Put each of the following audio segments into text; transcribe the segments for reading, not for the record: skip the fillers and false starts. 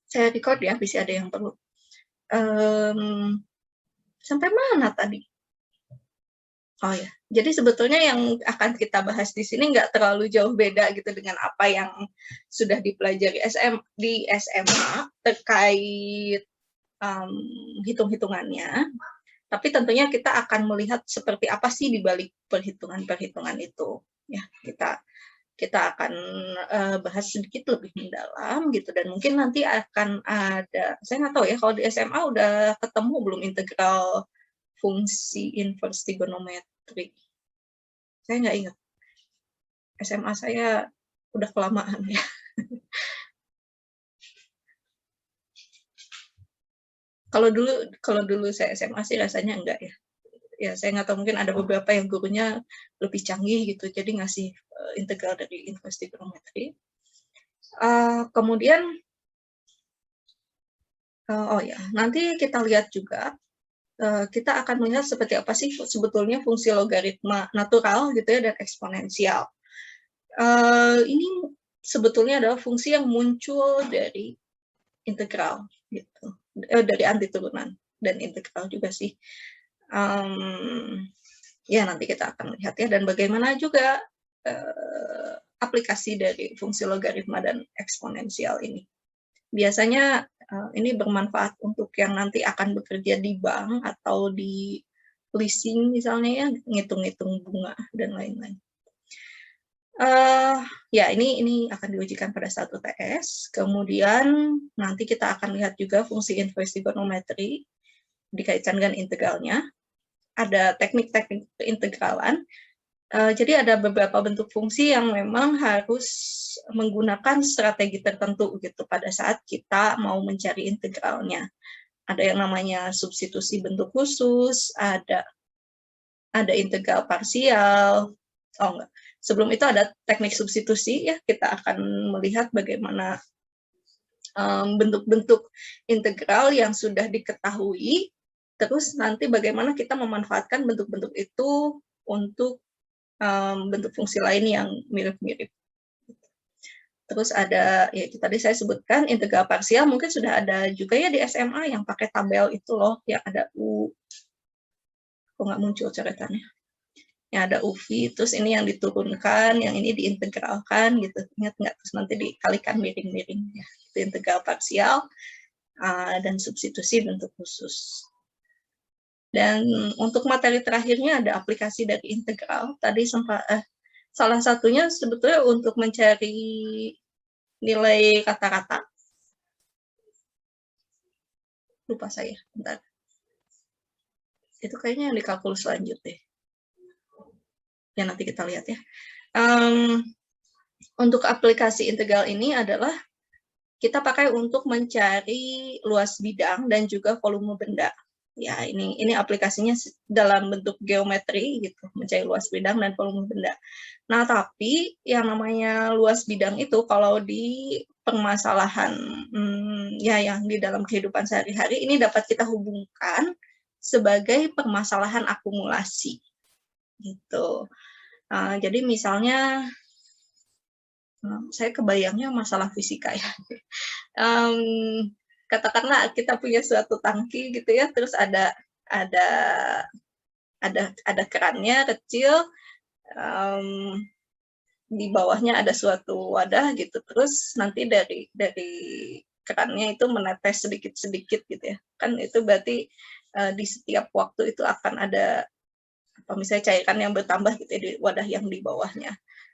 Saya record ya, bisa ada yang perlu. Sampai mana tadi? Oh ya, jadi sebetulnya yang akan kita bahas di sini nggak terlalu jauh beda gitu dengan apa yang sudah dipelajari di SMA terkait hitung-hitungannya. Tapi tentunya kita akan melihat seperti apa sih di balik perhitungan-perhitungan itu. Ya, kita akan bahas sedikit lebih mendalam gitu, dan mungkin nanti akan ada, saya nggak tahu ya kalau di SMA udah ketemu belum integral fungsi inverse trigonometri. Saya nggak ingat. SMA saya udah kelamaan ya. Kalau dulu saya SMA sih rasanya enggak ya. Ya saya nggak tahu, mungkin ada beberapa yang gurunya lebih canggih gitu, jadi ngasih integral dari inverse trigonometri. Kemudian oh ya, nanti kita lihat juga, kita akan melihat seperti apa sih sebetulnya fungsi logaritma natural gitu ya dan eksponensial. Ini sebetulnya adalah fungsi yang muncul dari integral gitu, dari antiturunan dan integral juga sih. Ya nanti kita akan lihat ya, dan bagaimana juga aplikasi dari fungsi logaritma dan eksponensial ini. Biasanya ini bermanfaat untuk yang nanti akan bekerja di bank atau di leasing misalnya ya, ngitung-ngitung bunga dan lain-lain. Ya ini akan diujikan pada saat UTS. Kemudian nanti kita akan lihat juga fungsi inverse trigonometri dikaitkan dengan integralnya. Ada teknik-teknik keintegralan. Jadi ada beberapa bentuk fungsi yang memang harus menggunakan strategi tertentu gitu pada saat kita mau mencari integralnya. Ada yang namanya substitusi bentuk khusus, ada integral parsial. Oh enggak. Sebelum itu ada teknik substitusi ya, kita akan melihat bagaimana bentuk-bentuk integral yang sudah diketahui, terus nanti bagaimana kita memanfaatkan bentuk-bentuk itu untuk bentuk fungsi lain yang mirip-mirip. Terus ada, ya itu tadi saya sebutkan, integral parsial, mungkin sudah ada juga ya di SMA yang pakai tabel itu loh, yang ada kok nggak muncul coretannya. Yang ada UV, terus ini yang diturunkan, yang ini diintegralkan gitu. Ingat nggak? Terus nanti dikalikan miring-miring ya. Itu integral parsial dan substitusi bentuk khusus. Dan untuk materi terakhirnya ada aplikasi dari integral. Tadi salah satunya sebetulnya untuk mencari nilai kata-kata. Lupa saya, bentar. Itu kayaknya yang di kalkulus lanjut deh. Ya nanti kita lihat ya. Untuk aplikasi integral ini adalah kita pakai untuk mencari luas bidang dan juga volume benda. Ya ini aplikasinya dalam bentuk geometri gitu, mencari luas bidang dan volume benda. Nah tapi yang namanya luas bidang itu kalau di permasalahan ya yang di dalam kehidupan sehari-hari ini dapat kita hubungkan sebagai permasalahan akumulasi gitu. Jadi misalnya saya kebayangnya masalah fisika ya. Katakanlah kita punya suatu tangki gitu ya, terus ada kerannya kecil, di bawahnya ada suatu wadah gitu, terus nanti dari kerannya itu menetes sedikit-sedikit gitu ya, kan itu berarti di setiap waktu itu akan ada misalnya cairan yang bertambah gitu ya di wadah yang di bawahnya.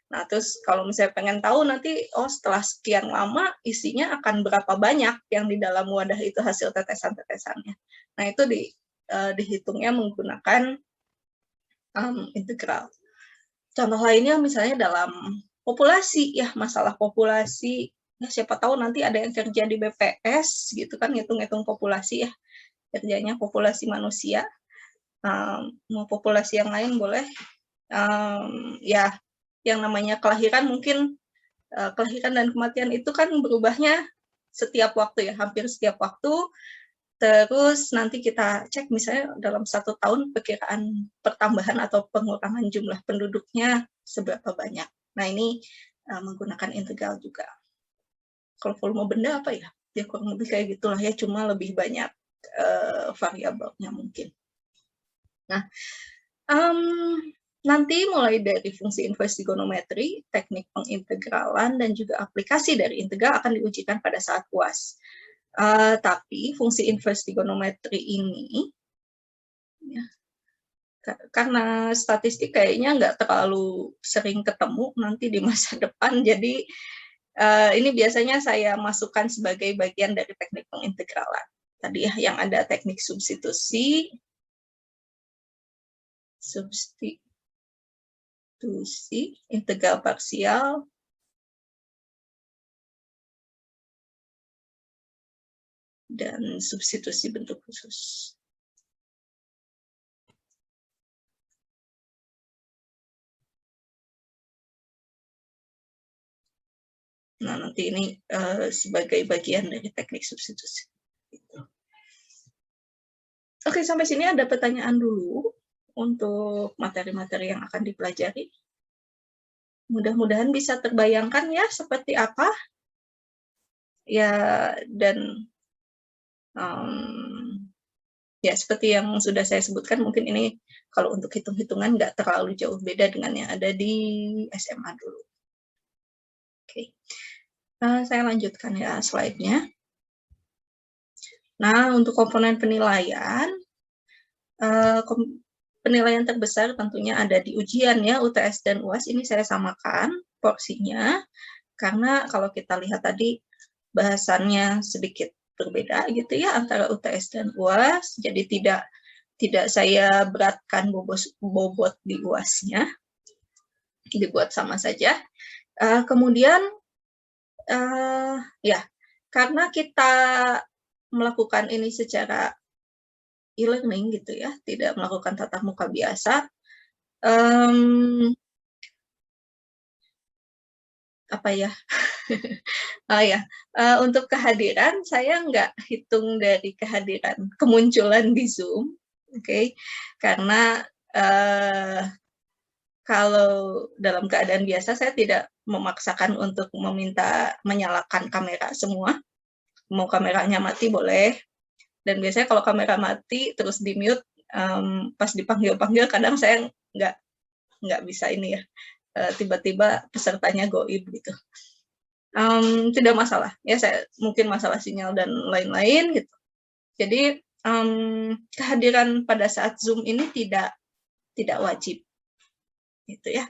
Nah, terus kalau misalnya pengen tahu nanti, setelah sekian lama isinya akan berapa banyak yang di dalam wadah itu hasil tetesan-tetesannya. Nah, itu dihitungnya menggunakan integral. Contoh lainnya misalnya dalam populasi, ya masalah populasi. Nah, siapa tahu nanti ada yang kerja di BPS gitu kan, ngitung-ngitung populasi ya, kerjanya populasi manusia. Mau populasi yang lain boleh. Ya, yang namanya kelahiran mungkin kelahiran dan kematian itu kan berubahnya setiap waktu ya, hampir setiap waktu. Terus nanti kita cek misalnya dalam 1 tahun perkiraan pertambahan atau pengurangan jumlah penduduknya seberapa banyak. Nah ini menggunakan integral juga. kalau volume benda apa ya? Ya kurang lebih kayak gitulah ya, cuma lebih banyak variabelnya mungkin. Nah, nanti mulai dari fungsi inverse trigonometri, teknik pengintegralan, dan juga aplikasi dari integral akan diujikan pada saat UAS. Tapi fungsi inverse trigonometri ini, ya, karena statistik kayaknya nggak terlalu sering ketemu nanti di masa depan, jadi ini biasanya saya masukkan sebagai bagian dari teknik pengintegralan. Tadi ya, yang ada teknik substitusi, integral parsial, dan substitusi bentuk khusus. Nah, nanti ini sebagai bagian dari teknik substitusi. Oke, sampai sini ada pertanyaan dulu untuk materi-materi yang akan dipelajari. Mudah-mudahan bisa terbayangkan ya seperti apa. Ya, dan ya seperti yang sudah saya sebutkan, mungkin ini kalau untuk hitung-hitungan nggak terlalu jauh beda dengan yang ada di SMA dulu. Oke. Saya lanjutkan ya slide-nya. Nah, untuk komponen penilaian, penilaian terbesar tentunya ada di ujian ya, UTS dan UAS. Ini saya samakan porsinya, karena kalau kita lihat tadi bahasannya sedikit berbeda gitu ya antara UTS dan UAS, jadi tidak saya beratkan bobot di UAS-nya, dibuat sama saja. Kemudian ya, karena kita melakukan ini secara e-learning gitu ya, tidak melakukan tatap muka biasa, apa ya? Untuk kehadiran saya nggak hitung dari kehadiran kemunculan di Zoom, oke? Karena kalau dalam keadaan biasa saya tidak memaksakan untuk meminta menyalakan kamera semua. Mau kameranya mati boleh. Dan biasanya kalau kamera mati terus di mute, pas dipanggil-panggil kadang saya nggak bisa ini ya, tiba-tiba pesertanya goib gitu. Tidak masalah ya, saya mungkin masalah sinyal dan lain-lain gitu. Jadi kehadiran pada saat Zoom ini tidak wajib gitu ya.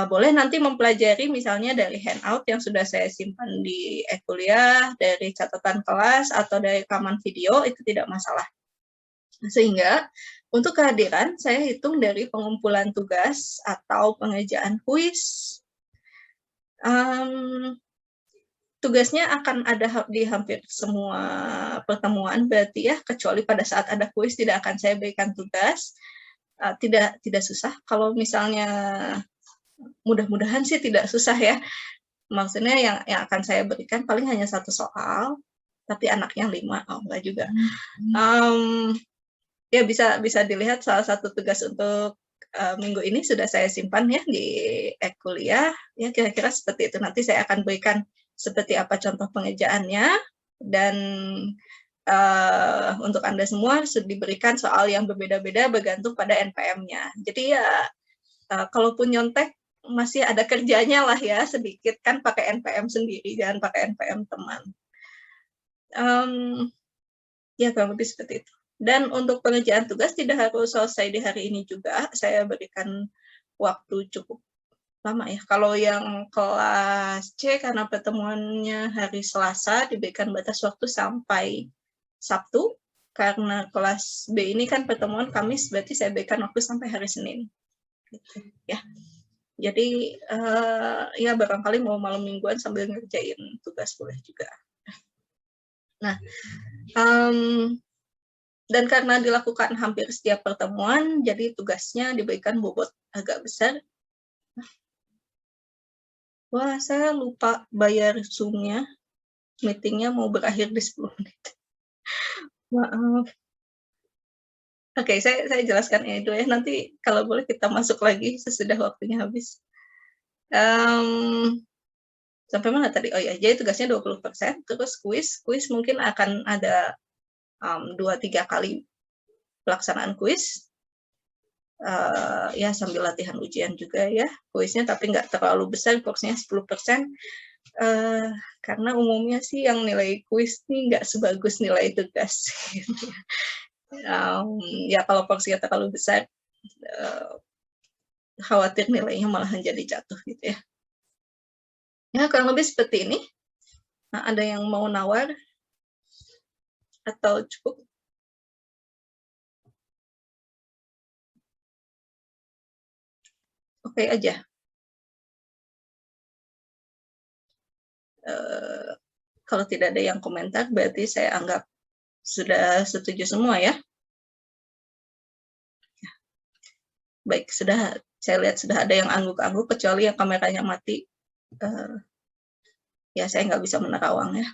Boleh nanti mempelajari misalnya dari handout yang sudah saya simpan di e-kuliah, dari catatan kelas, atau dari rekaman video, itu tidak masalah. Sehingga untuk kehadiran saya hitung dari pengumpulan tugas atau pengerjaan kuis. Tugasnya akan ada di hampir semua pertemuan berarti ya, kecuali pada saat ada kuis tidak akan saya berikan tugas. Tidak susah. Kalau misalnya mudah-mudahan sih tidak susah ya. Maksudnya yang akan saya berikan paling hanya 1 soal, tapi anaknya 5, enggak juga. Ya bisa dilihat salah satu tugas untuk minggu ini sudah saya simpan ya di e-kuliah. Ya kira-kira seperti itu. Nanti saya akan berikan seperti apa contoh pengerjaannya, dan untuk Anda semua sudah diberikan soal yang berbeda-beda bergantung pada NPM-nya. Jadi ya kalaupun nyontek masih ada kerjanya lah ya, sedikit kan pakai NPM sendiri, jangan pakai NPM teman. Ya kurang lebih seperti itu. Dan untuk pengerjaan tugas tidak harus selesai di hari ini juga, saya berikan waktu cukup lama ya. Kalau yang kelas C karena pertemuannya hari Selasa diberikan batas waktu sampai Sabtu, karena kelas B ini kan pertemuan Kamis, berarti saya berikan waktu sampai hari Senin. Gitu, ya. Jadi ya barangkali mau malam mingguan sambil ngerjain tugas boleh juga. Nah, dan karena dilakukan hampir setiap pertemuan, jadi tugasnya diberikan bobot agak besar. Wah, saya lupa bayar Zoom-nya. Meeting-nya mau berakhir di 10 menit. Maaf. Oke, saya jelaskan ini dulu ya. Nanti kalau boleh kita masuk lagi sesudah waktunya habis. Sampai mana tadi? Oh ya, jadi tugasnya 20%, terus kuis mungkin akan ada 2-3 kali pelaksanaan kuis. Ya sambil latihan ujian juga ya kuisnya, tapi nggak terlalu besar, porsinya 10%. Karena umumnya sih yang nilai kuis nih nggak sebagus nilai tugas. Ya kalau porsinya terlalu besar, khawatir nilainya malah jadi jatuh gitu ya. Ya kurang lebih seperti ini. Nah, ada yang mau nawar atau cukup? Oke aja. Kalau tidak ada yang komentar, berarti saya anggap sudah setuju semua ya. Baik, saya lihat sudah ada yang angguk-angguk, kecuali yang kameranya mati. Ya, saya nggak bisa menerawang ya.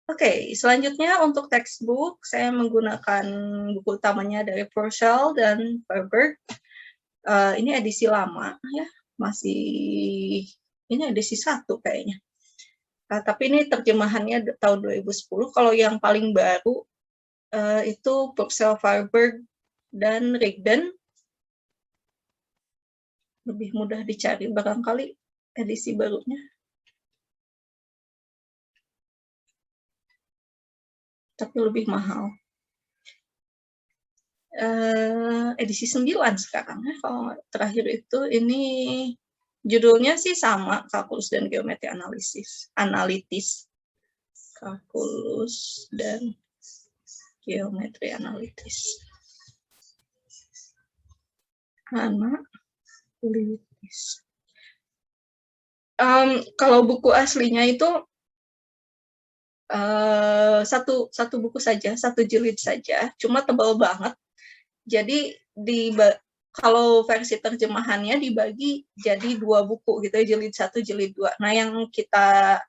Oke, selanjutnya untuk textbook, saya menggunakan buku utamanya dari Purcell dan Farber. Ini edisi lama ya, ini edisi 1 kayaknya. Tapi ini terjemahannya tahun 2010. Kalau yang paling baru itu Purcell, Farber, dan Rigdon. Lebih mudah dicari barangkali edisi barunya. Tapi lebih mahal. Edisi 9 sekarang ya, kalau terakhir itu ini judulnya sih sama, kalkulus dan geometri analitis. Kalkulus dan geometri analitis. Analitis. Kalau buku aslinya itu satu buku saja, 1 jilid saja, cuma tebal banget. Jadi kalau versi terjemahannya dibagi jadi 2 buku gitu, jilid 1, jilid 2. Nah, yang kita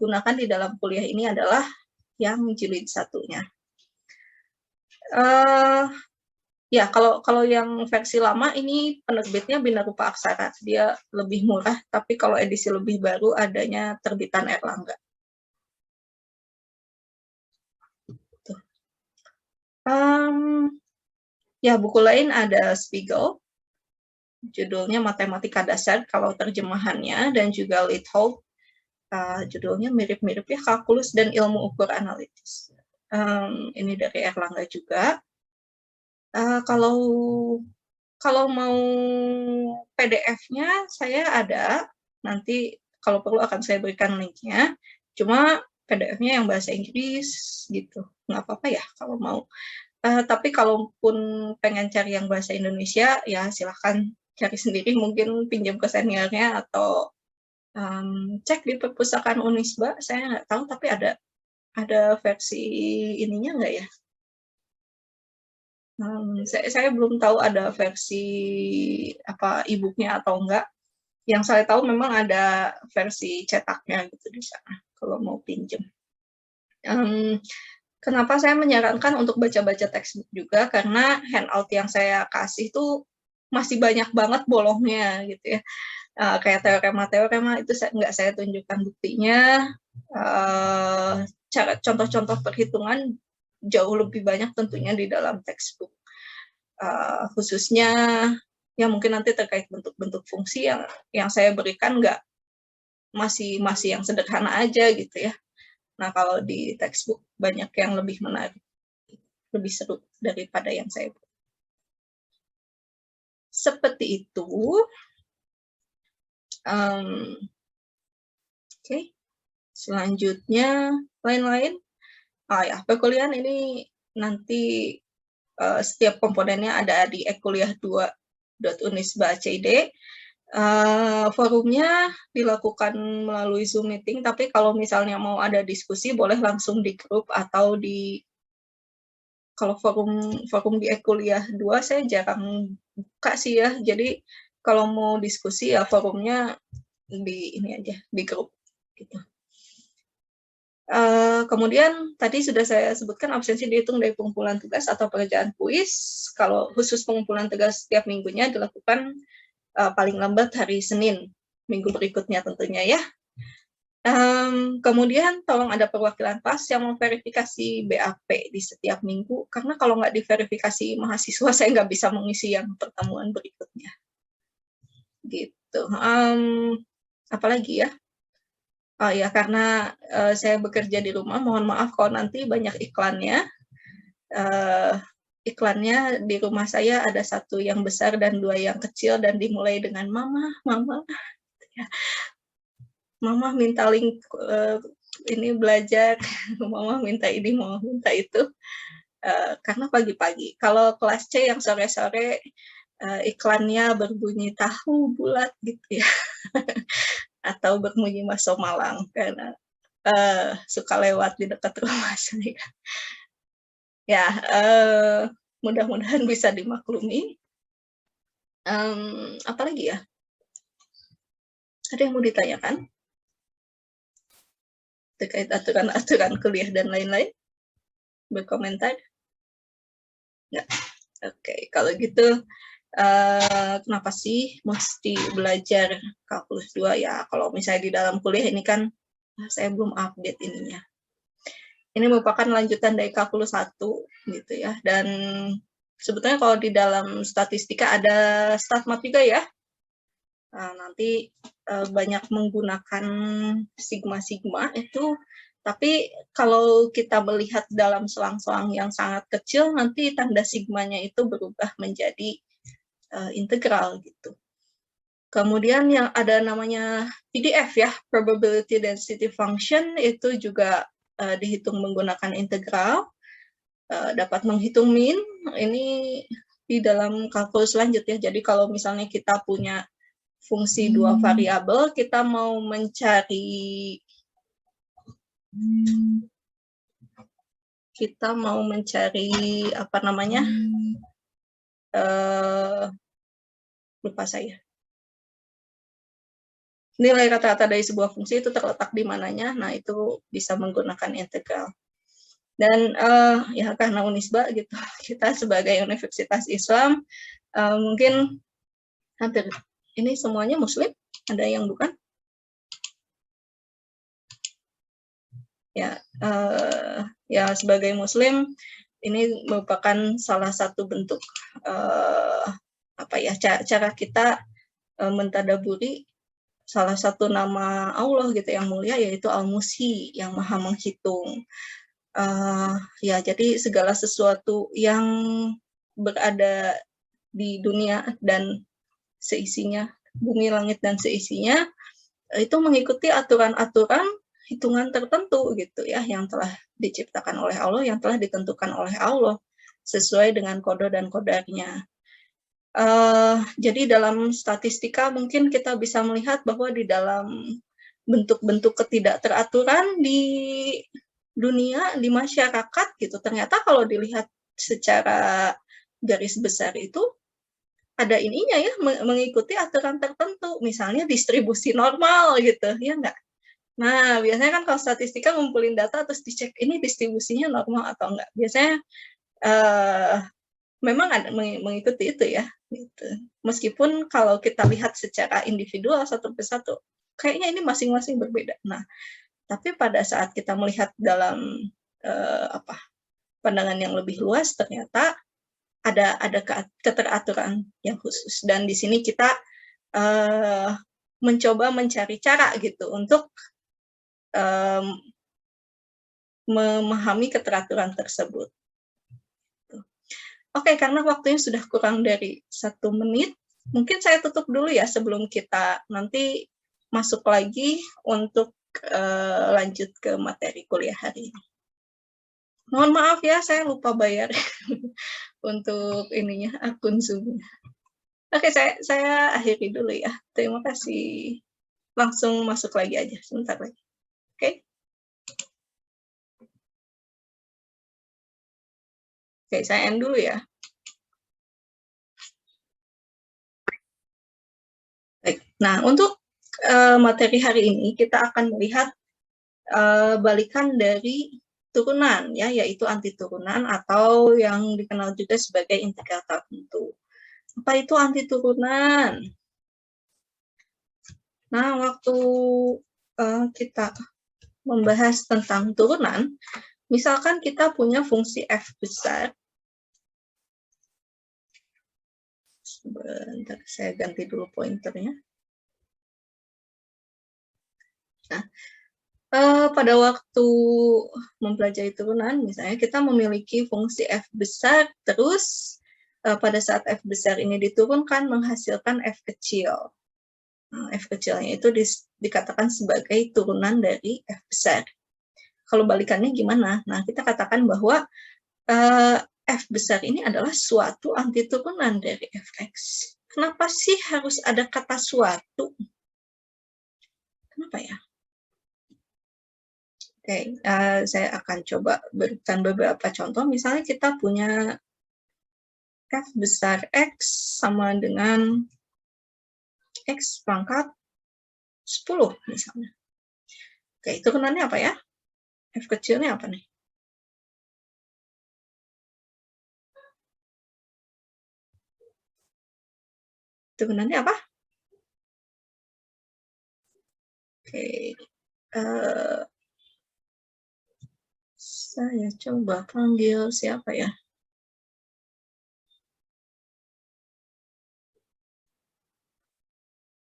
gunakan di dalam kuliah ini adalah yang jilid 1-nya. Ya, kalau yang versi lama ini penerbitnya Bina Rupa Aksara, dia lebih murah, tapi kalau edisi lebih baru adanya terbitan Erlangga. Ya, buku lain ada Spiegel, judulnya Matematika Dasar kalau terjemahannya, dan juga Litholt, judulnya mirip-mirip ya, Kalkulus dan Ilmu Ukur Analitis. Ini dari Erlangga juga. Kalau mau PDF-nya saya ada, nanti kalau perlu akan saya berikan linknya. Cuma PDF-nya yang bahasa Inggris gitu, nggak apa-apa ya kalau mau. Tapi kalaupun pengen cari yang bahasa Indonesia, ya silahkan cari sendiri, mungkin pinjam ke seniornya atau cek di perpustakaan Unisba. Saya nggak tahu, tapi ada versi ininya nggak ya? Saya belum tahu ada versi e-booknya atau enggak. Yang saya tahu memang ada versi cetaknya gitu di sana kalau mau pinjam. Kenapa saya menyarankan untuk baca-baca textbook juga, karena handout yang saya kasih tuh masih banyak banget bolongnya gitu ya. Kayak teorema itu nggak saya tunjukkan buktinya. Cara contoh-contoh perhitungan jauh lebih banyak tentunya di dalam textbook. Khususnya ya mungkin nanti terkait bentuk-bentuk fungsi yang saya berikan masih yang sederhana aja gitu ya. Nah, kalau di textbook banyak yang lebih menarik, lebih seru daripada yang saya buat. Seperti itu. Oke. Selanjutnya, lain-lain. Ya, perkuliahan ini nanti setiap komponennya ada di ekuliah2.unisba.id. Forumnya dilakukan melalui Zoom meeting, tapi kalau misalnya mau ada diskusi boleh langsung di grup atau kalau forum di Ekuliah 2 saya jarang buka sih ya. Jadi kalau mau diskusi ya forumnya di ini aja, di grup gitu. Kemudian tadi sudah saya sebutkan absensi dihitung dari pengumpulan tugas atau pekerjaan kuis. Kalau khusus pengumpulan tugas setiap minggunya dilakukan paling lambat hari Senin. minggu berikutnya tentunya ya. Kemudian tolong ada perwakilan kelas yang memverifikasi BAP di setiap minggu, karena kalau nggak diverifikasi mahasiswa, saya nggak bisa mengisi yang pertemuan berikutnya. Gitu. Apalagi ya? Oh ya, karena saya bekerja di rumah, mohon maaf kalau nanti banyak iklannya. Iklannya di rumah saya ada 1 yang besar dan 2 yang kecil, dan dimulai dengan mama, mama. Mama minta link ini belajar, mama minta ini, mama minta itu, karena pagi-pagi. Kalau kelas C yang sore-sore, iklannya berbunyi tahu bulat gitu ya, atau berbunyi bakso Malang, karena suka lewat di dekat rumah saya. Ya, mudah-mudahan bisa dimaklumi. Apalagi ya? Ada yang mau ditanyakan? Terkait aturan-aturan kuliah dan lain-lain? Berkomentar? Nggak? Oke, kalau gitu kenapa sih mesti belajar kalkulus 2 ya? Kalau misalnya di dalam kuliah ini kan saya belum update ininya. Ini merupakan lanjutan dari kalkulus 1 gitu ya. Dan sebetulnya kalau di dalam statistika ada StatMat juga ya. Nanti banyak menggunakan sigma-sigma itu, tapi kalau kita melihat dalam selang-selang yang sangat kecil, nanti tanda sigmanya itu berubah menjadi integral gitu. Kemudian yang ada namanya PDF ya, probability density function, itu juga dihitung menggunakan integral, dapat menghitung mean, ini di dalam kalkulus lanjut ya. Jadi kalau misalnya kita punya fungsi 2 variabel, kita mau mencari apa namanya, lupa saya. Nilai rata-rata dari sebuah fungsi itu terletak di mananya, nah itu bisa menggunakan integral. Dan ya karena Unisba gitu, kita sebagai Universitas Islam mungkin hampir ini semuanya Muslim, ada yang bukan? Ya, ya sebagai Muslim ini merupakan salah satu bentuk apa ya, cara kita mentadaburi salah satu nama Allah gitu yang mulia, yaitu Al-Musi, yang maha menghitung. Ya, jadi segala sesuatu yang berada di dunia dan seisinya, bumi, langit, dan seisinya, itu mengikuti aturan-aturan hitungan tertentu gitu ya, yang telah diciptakan oleh Allah, yang telah ditentukan oleh Allah, sesuai dengan kode dan kodarnya. Jadi dalam statistika mungkin kita bisa melihat bahwa di dalam bentuk-bentuk ketidakteraturan di dunia, di masyarakat gitu, ternyata kalau dilihat secara garis besar itu ada ininya ya, mengikuti aturan tertentu, misalnya distribusi normal gitu, ya enggak? Nah, biasanya kan kalau statistika ngumpulin data terus dicek ini distribusinya normal atau enggak. Biasanya memang ada mengikuti itu ya, gitu. Meskipun kalau kita lihat secara individual satu persatu, kayaknya ini masing-masing berbeda. Nah, tapi pada saat kita melihat dalam pandangan yang lebih luas, ternyata ada keteraturan yang khusus, dan di sini kita mencoba mencari cara gitu untuk memahami keteraturan tersebut. Oke, karena waktunya sudah kurang dari 1 menit, mungkin saya tutup dulu ya sebelum kita nanti masuk lagi untuk lanjut ke materi kuliah hari ini. Mohon maaf ya, saya lupa bayar untuk ininya, akun Zoom-nya. Oke, saya akhiri dulu ya. Terima kasih. Langsung masuk lagi aja, sebentar lagi. Oke. Oke, saya end dulu ya. Baik. Nah, untuk materi hari ini kita akan melihat balikan dari turunan ya, yaitu antiturunan atau yang dikenal juga sebagai integral tertentu. Apa itu antiturunan? Nah, waktu kita membahas tentang turunan, misalkan kita punya fungsi f besar. Sebentar, saya ganti dulu pointernya. Nah, pada waktu mempelajari turunan, misalnya kita memiliki fungsi f besar, terus pada saat f besar ini diturunkan menghasilkan f kecil. Nah, f kecilnya itu dikatakan sebagai turunan dari f besar. Kalau balikannya gimana? Nah, kita katakan bahwa f besar ini adalah suatu antiturunan dari fx. Kenapa sih harus ada kata suatu? Kenapa ya? Oke, saya akan coba berikan beberapa contoh. Misalnya kita punya f besar x sama dengan x pangkat 10 misalnya. Oke, turunannya apa ya? F kecilnya apa nih? Turunannya apa? Oke, saya coba panggil siapa ya?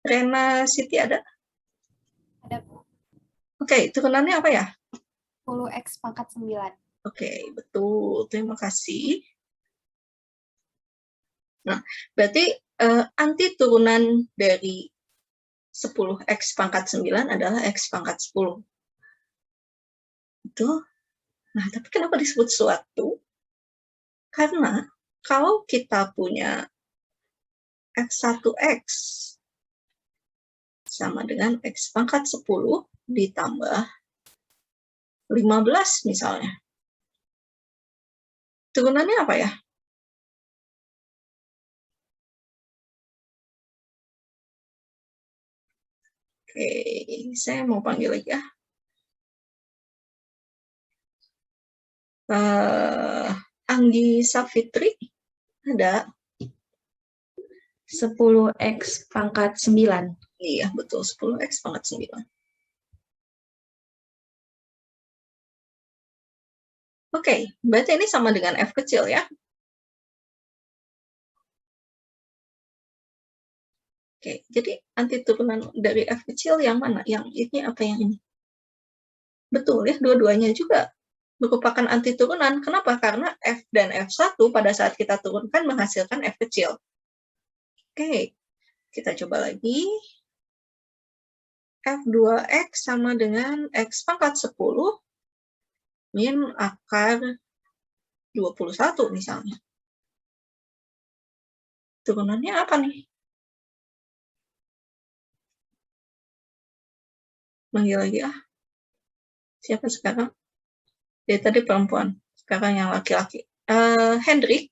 Rena Siti ada? Ada, Bu. Oke, turunannya apa ya? 10x pangkat 9. Oke, betul. Terima kasih. Nah, berarti anti turunan dari 10x pangkat 9 adalah x pangkat 10. Betul. Nah, tapi kenapa disebut suatu? Karena kalau kita punya f1x sama dengan x pangkat 10 ditambah 15 misalnya. Turunannya apa ya? Oke, saya mau panggil lagi ya. Anggi Safitri, ada? 10x pangkat 9. Iya, betul. 10x pangkat 9. Oke, berarti ini sama dengan f kecil ya. Oke, jadi anti turunan dari f kecil yang mana? Yang ini apa yang ini? Betul ya, dua-duanya juga merupakan anti turunan. Kenapa? Karena f dan f1 pada saat kita turunkan menghasilkan f kecil. Oke, kita coba lagi. F2x sama dengan x pangkat 10 min akar 21 misalnya. Turunannya apa nih? Manggil lagi ah. Siapa sekarang? Dari tadi perempuan, sekarang yang laki-laki. Hendrik.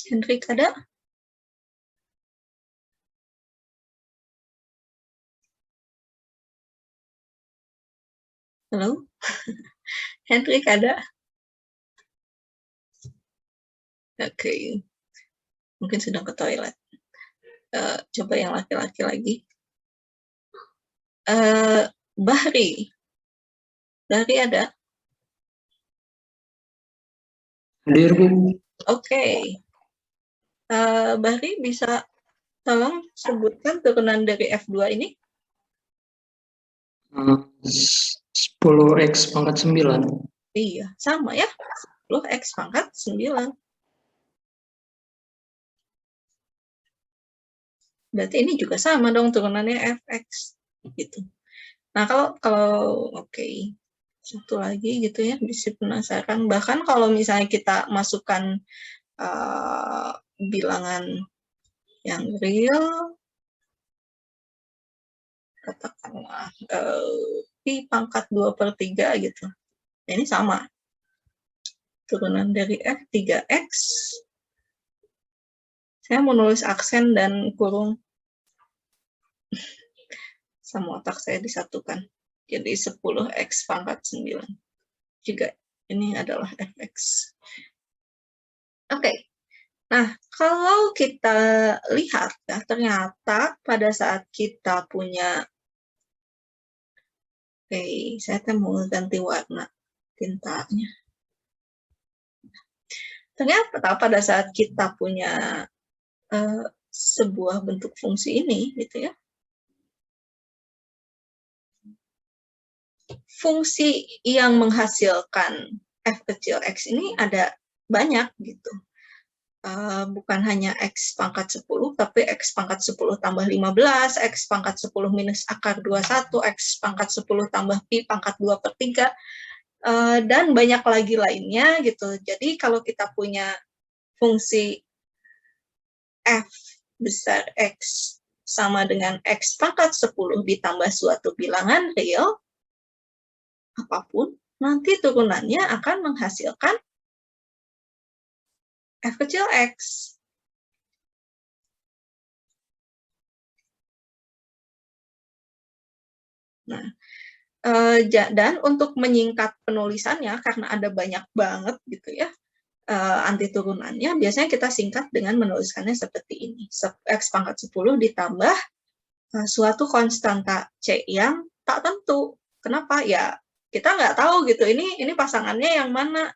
Hendrik ada? Halo? Hendrik ada? Oke. Mungkin sedang ke toilet. Coba yang laki-laki lagi. Bahri. Bahri ada? Hadir, Bu. Oke. Bahri bisa tolong sebutkan turunan dari F2 ini? 10x pangkat 9. Iya, sama ya. 10x pangkat 9. Berarti ini juga sama dong turunannya fx gitu. Nah, kalau oke. Satu lagi gitu ya, bisa penasaran. Bahkan kalau misalnya kita masukkan bilangan yang real, katakanlah pi pangkat 2/3 gitu. Ini sama. Turunan dari f 3x. Saya mau nulis aksen dan kurung. Sama otak saya disatukan. Jadi 10x pangkat 9. Juga ini adalah fx. Oke. Nah, kalau kita lihat ya, ternyata pada saat kita punya, saya mau ganti warna tintanya. Ternyata pada saat kita punya sebuah bentuk fungsi ini, gitu ya, fungsi yang menghasilkan f kecil x ini ada banyak gitu. Bukan hanya x pangkat 10, tapi x pangkat 10 tambah 15, x pangkat 10 minus akar 21, x pangkat 10 tambah pi pangkat 2/3, dan banyak lagi lainnya gitu. Jadi kalau kita punya fungsi f besar x sama dengan x pangkat 10 ditambah suatu bilangan real, apapun, nanti turunannya akan menghasilkan f kecil x. Nah, dan untuk menyingkat penulisannya, karena ada banyak banget gitu ya, anti turunannya, biasanya kita singkat dengan menuliskannya seperti ini. X pangkat 10 ditambah suatu konstanta C yang tak tentu. Kenapa? Ya, kita nggak tahu gitu, ini pasangannya yang mana.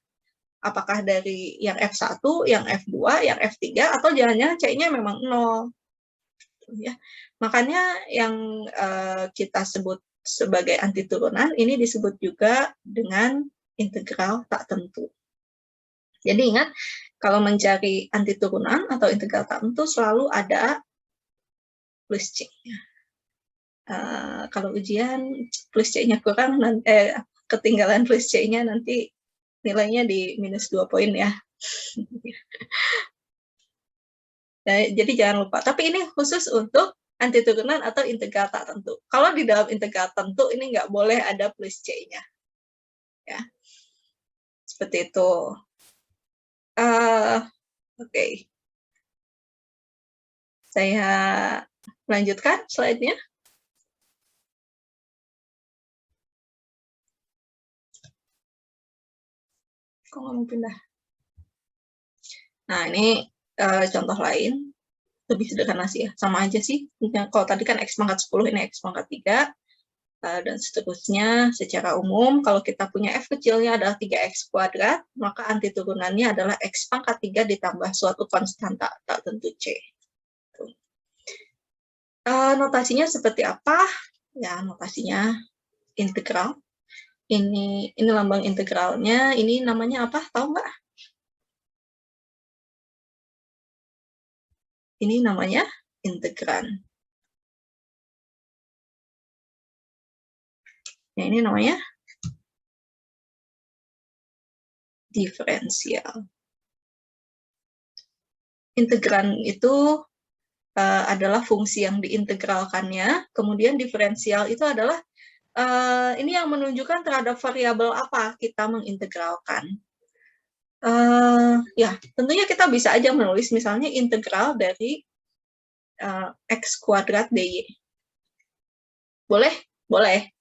Apakah dari yang F1, yang F2, yang F3, atau jangan-jangan C-nya memang 0. Ya. Makanya yang kita sebut sebagai anti turunan, ini disebut juga dengan integral tak tentu. Jadi ingat, kalau mencari anti turunan atau integral tak tentu selalu ada plus C-nya. Kalau ujian plus C-nya kurang, ketinggalan plus C-nya nanti nilainya di minus 2 poin ya. Nah, jadi jangan lupa. Tapi ini khusus untuk anti turunan atau integral tak tentu. Kalau di dalam integral tentu ini nggak boleh ada plus C-nya. Ya. Seperti itu. Oke. Saya lanjutkan slide-nya. Kok nggak mau pindah? Nah, ini contoh lain. Lebih sederhana sih ya. Sama aja sih. Kalau tadi kan X pangkat 10, ini X pangkat 3. Dan seterusnya secara umum, kalau kita punya F kecilnya adalah 3X kuadrat, maka anti turunannya adalah X pangkat 3 ditambah suatu konstanta tak tentu C. Notasinya seperti apa? Ya, notasinya integral. Ini lambang integralnya, ini namanya apa? Tahu nggak? Ini namanya integran. Ya, ini namanya diferensial. Integran itu adalah fungsi yang diintegralkannya, kemudian diferensial itu adalah ini yang menunjukkan terhadap variabel apa kita mengintegralkan. Ya, tentunya kita bisa aja menulis misalnya integral dari X kuadrat dy. Boleh? Boleh.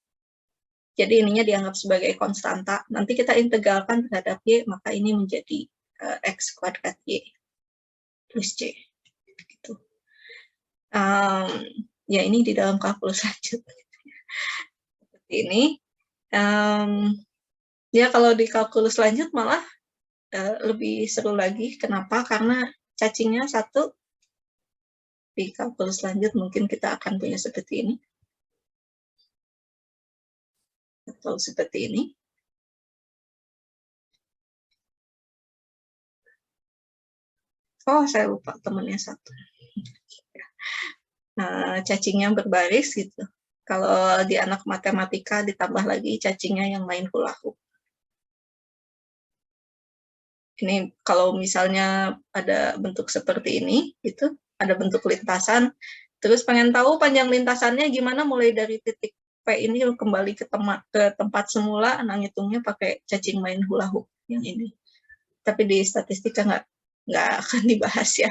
Jadi ininya dianggap sebagai konstanta. Nanti kita integralkan terhadap y, maka ini menjadi X kuadrat y plus c. Gitu. Ya, ini di dalam kalkulus lanjut. Seperti ini. Ya, kalau di kalkulus lanjut malah lebih seru lagi. Kenapa? Karena cacingnya 1. Di kalkulus lanjut mungkin kita akan punya seperti ini. Atau seperti ini. Oh, saya lupa temannya 1. Cacingnya berbaris gitu. Kalau di anak matematika ditambah lagi cacingnya yang main hula hoop. Ini kalau misalnya ada bentuk seperti ini, gitu, ada bentuk lintasan, terus pengen tahu panjang lintasannya gimana mulai dari titik P ini kembali ke tempat semula, ngitungnya pakai cacing main hula hoop yang ini. Tapi di statistika nggak akan dibahas ya,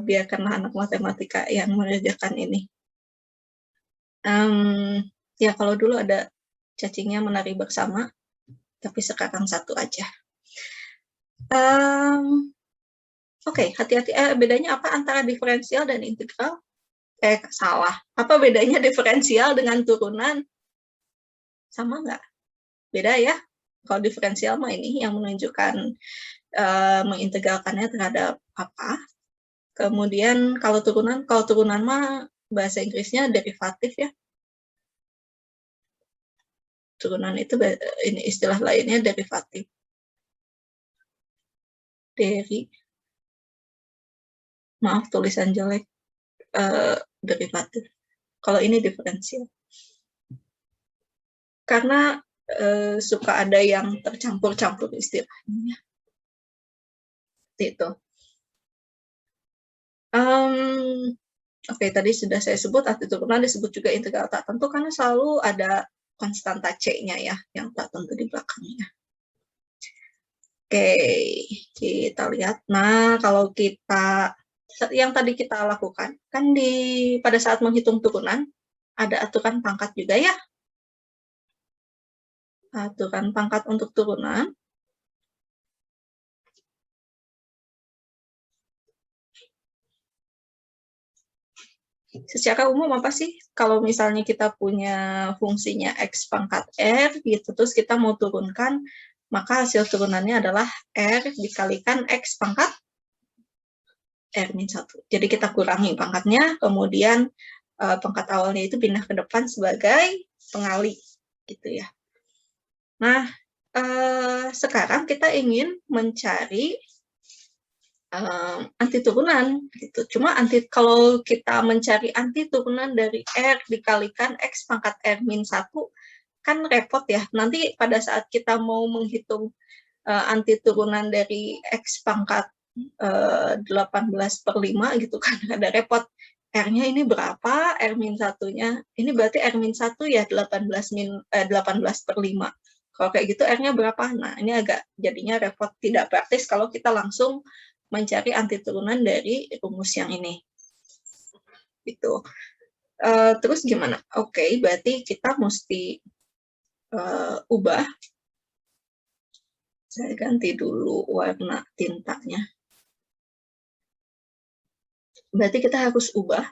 biarkanlah anak matematika yang mengerjakan ini. Ya kalau dulu ada cacingnya menari bersama, tapi sekarang 1 aja. Oke, hati-hati. Bedanya apa antara diferensial dan integral? Salah. Apa bedanya diferensial dengan turunan? Sama nggak? Beda ya. Kalau diferensial mah ini yang menunjukkan mengintegralkannya terhadap apa. Kemudian kalau turunan mah bahasa Inggrisnya derivatif ya. Turunan itu ini istilah lainnya derivatif. Maaf tulisan jelek. Derivatif. Kalau ini diferensial. Karena suka ada yang tercampur-campur istilahnya. Itu. Oke, tadi sudah saya sebut arti turunan disebut juga integral tak tentu karena selalu ada konstanta C-nya ya, yang tak tentu di belakangnya. Oke, kita lihat. Nah, kalau kita yang tadi kita lakukan kan pada saat menghitung turunan ada aturan pangkat juga ya. Aturan pangkat untuk turunan. Secara umum apa sih kalau misalnya kita punya fungsinya X pangkat R gitu, terus kita mau turunkan, maka hasil turunannya adalah R dikalikan X pangkat R-1. Jadi kita kurangi pangkatnya, kemudian pangkat awalnya itu pindah ke depan sebagai pengali gitu ya. Nah, sekarang kita ingin mencari anti turunan gitu. Cuma kalau kita mencari anti turunan dari R dikalikan X pangkat R-1 kan repot ya. Nanti pada saat kita mau menghitung anti turunan dari X pangkat 18/5 gitu kan ada repot. R-nya ini berapa, R-1-nya ini berarti R-1 ya 18/5. Kalau kayak gitu R-nya berapa? Nah, ini agak jadinya repot, tidak praktis kalau kita langsung mencari anti turunan dari rumus yang ini. Gitu. Terus gimana? Oke, berarti kita mesti ubah. Saya ganti dulu warna tintanya. Berarti kita harus ubah.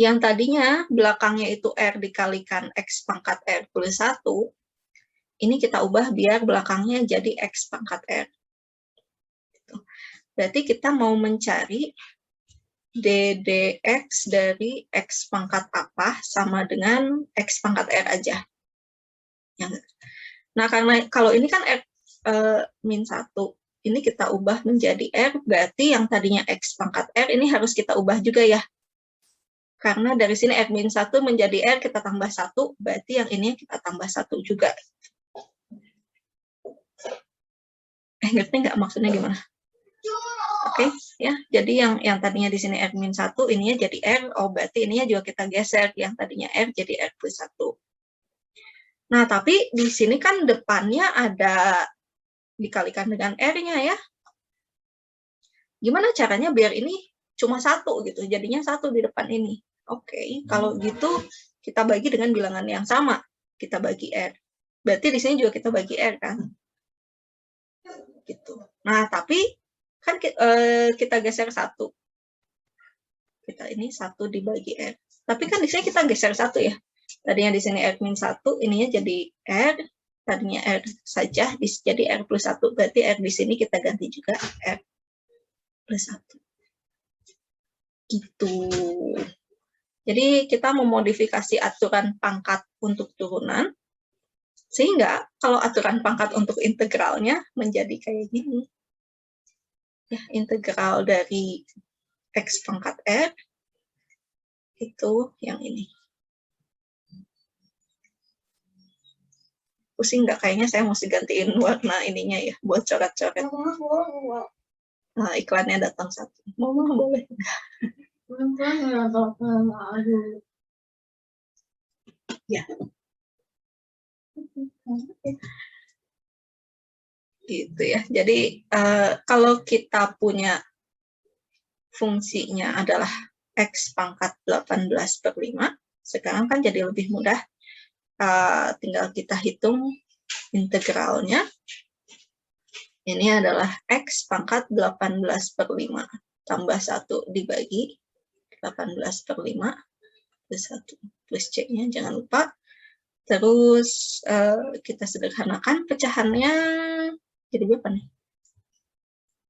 Yang tadinya belakangnya itu R dikalikan X pangkat R plus 1, ini kita ubah biar belakangnya jadi X pangkat R. Berarti kita mau mencari ddx dari X pangkat apa sama dengan X pangkat R aja. Nah, karena kalau ini kan R-1, ini kita ubah menjadi R, berarti yang tadinya X pangkat R ini harus kita ubah juga ya. Karena dari sini R-1 menjadi R, kita tambah 1, berarti yang ini kita tambah 1 juga. Ngerti nggak maksudnya gimana? Oke, ya. Jadi yang tadinya di sini R-1, ininya jadi R, oh berarti ininya juga kita geser, yang tadinya R jadi R plus 1. Nah, tapi di sini kan depannya ada dikalikan dengan R-nya ya. Gimana caranya biar ini cuma 1 gitu, jadinya 1 di depan ini. Oke, kalau gitu kita bagi dengan bilangan yang sama, kita bagi R. Berarti di sini juga kita bagi R kan? Gitu. Nah, tapi kan kita geser 1. Kita ini 1 dibagi R. Tapi kan di sini kita geser 1 ya. Tadinya di sini R-1, ininya jadi R, tadinya R saja, jadi R plus 1. Berarti R di sini kita ganti juga R plus 1. Gitu. Jadi kita memodifikasi aturan pangkat untuk turunan, sehingga kalau aturan pangkat untuk integralnya menjadi kayak gini. Ya, integral dari X pangkat R, itu yang ini. Pusing nggak? Kayaknya saya mesti gantiin warna ininya ya, buat coret-coret. Nah, iklannya datang 1. Mama boleh. Ya. Gitu ya. Jadi kalau kita punya fungsinya adalah X pangkat 18/5, sekarang kan jadi lebih mudah. Tinggal kita hitung integralnya. Ini adalah X pangkat 18/5. tambah 1 dibagi 18/5 plus 1 plus C-nya, jangan lupa. Terus kita sederhanakan pecahannya jadi berapa nih?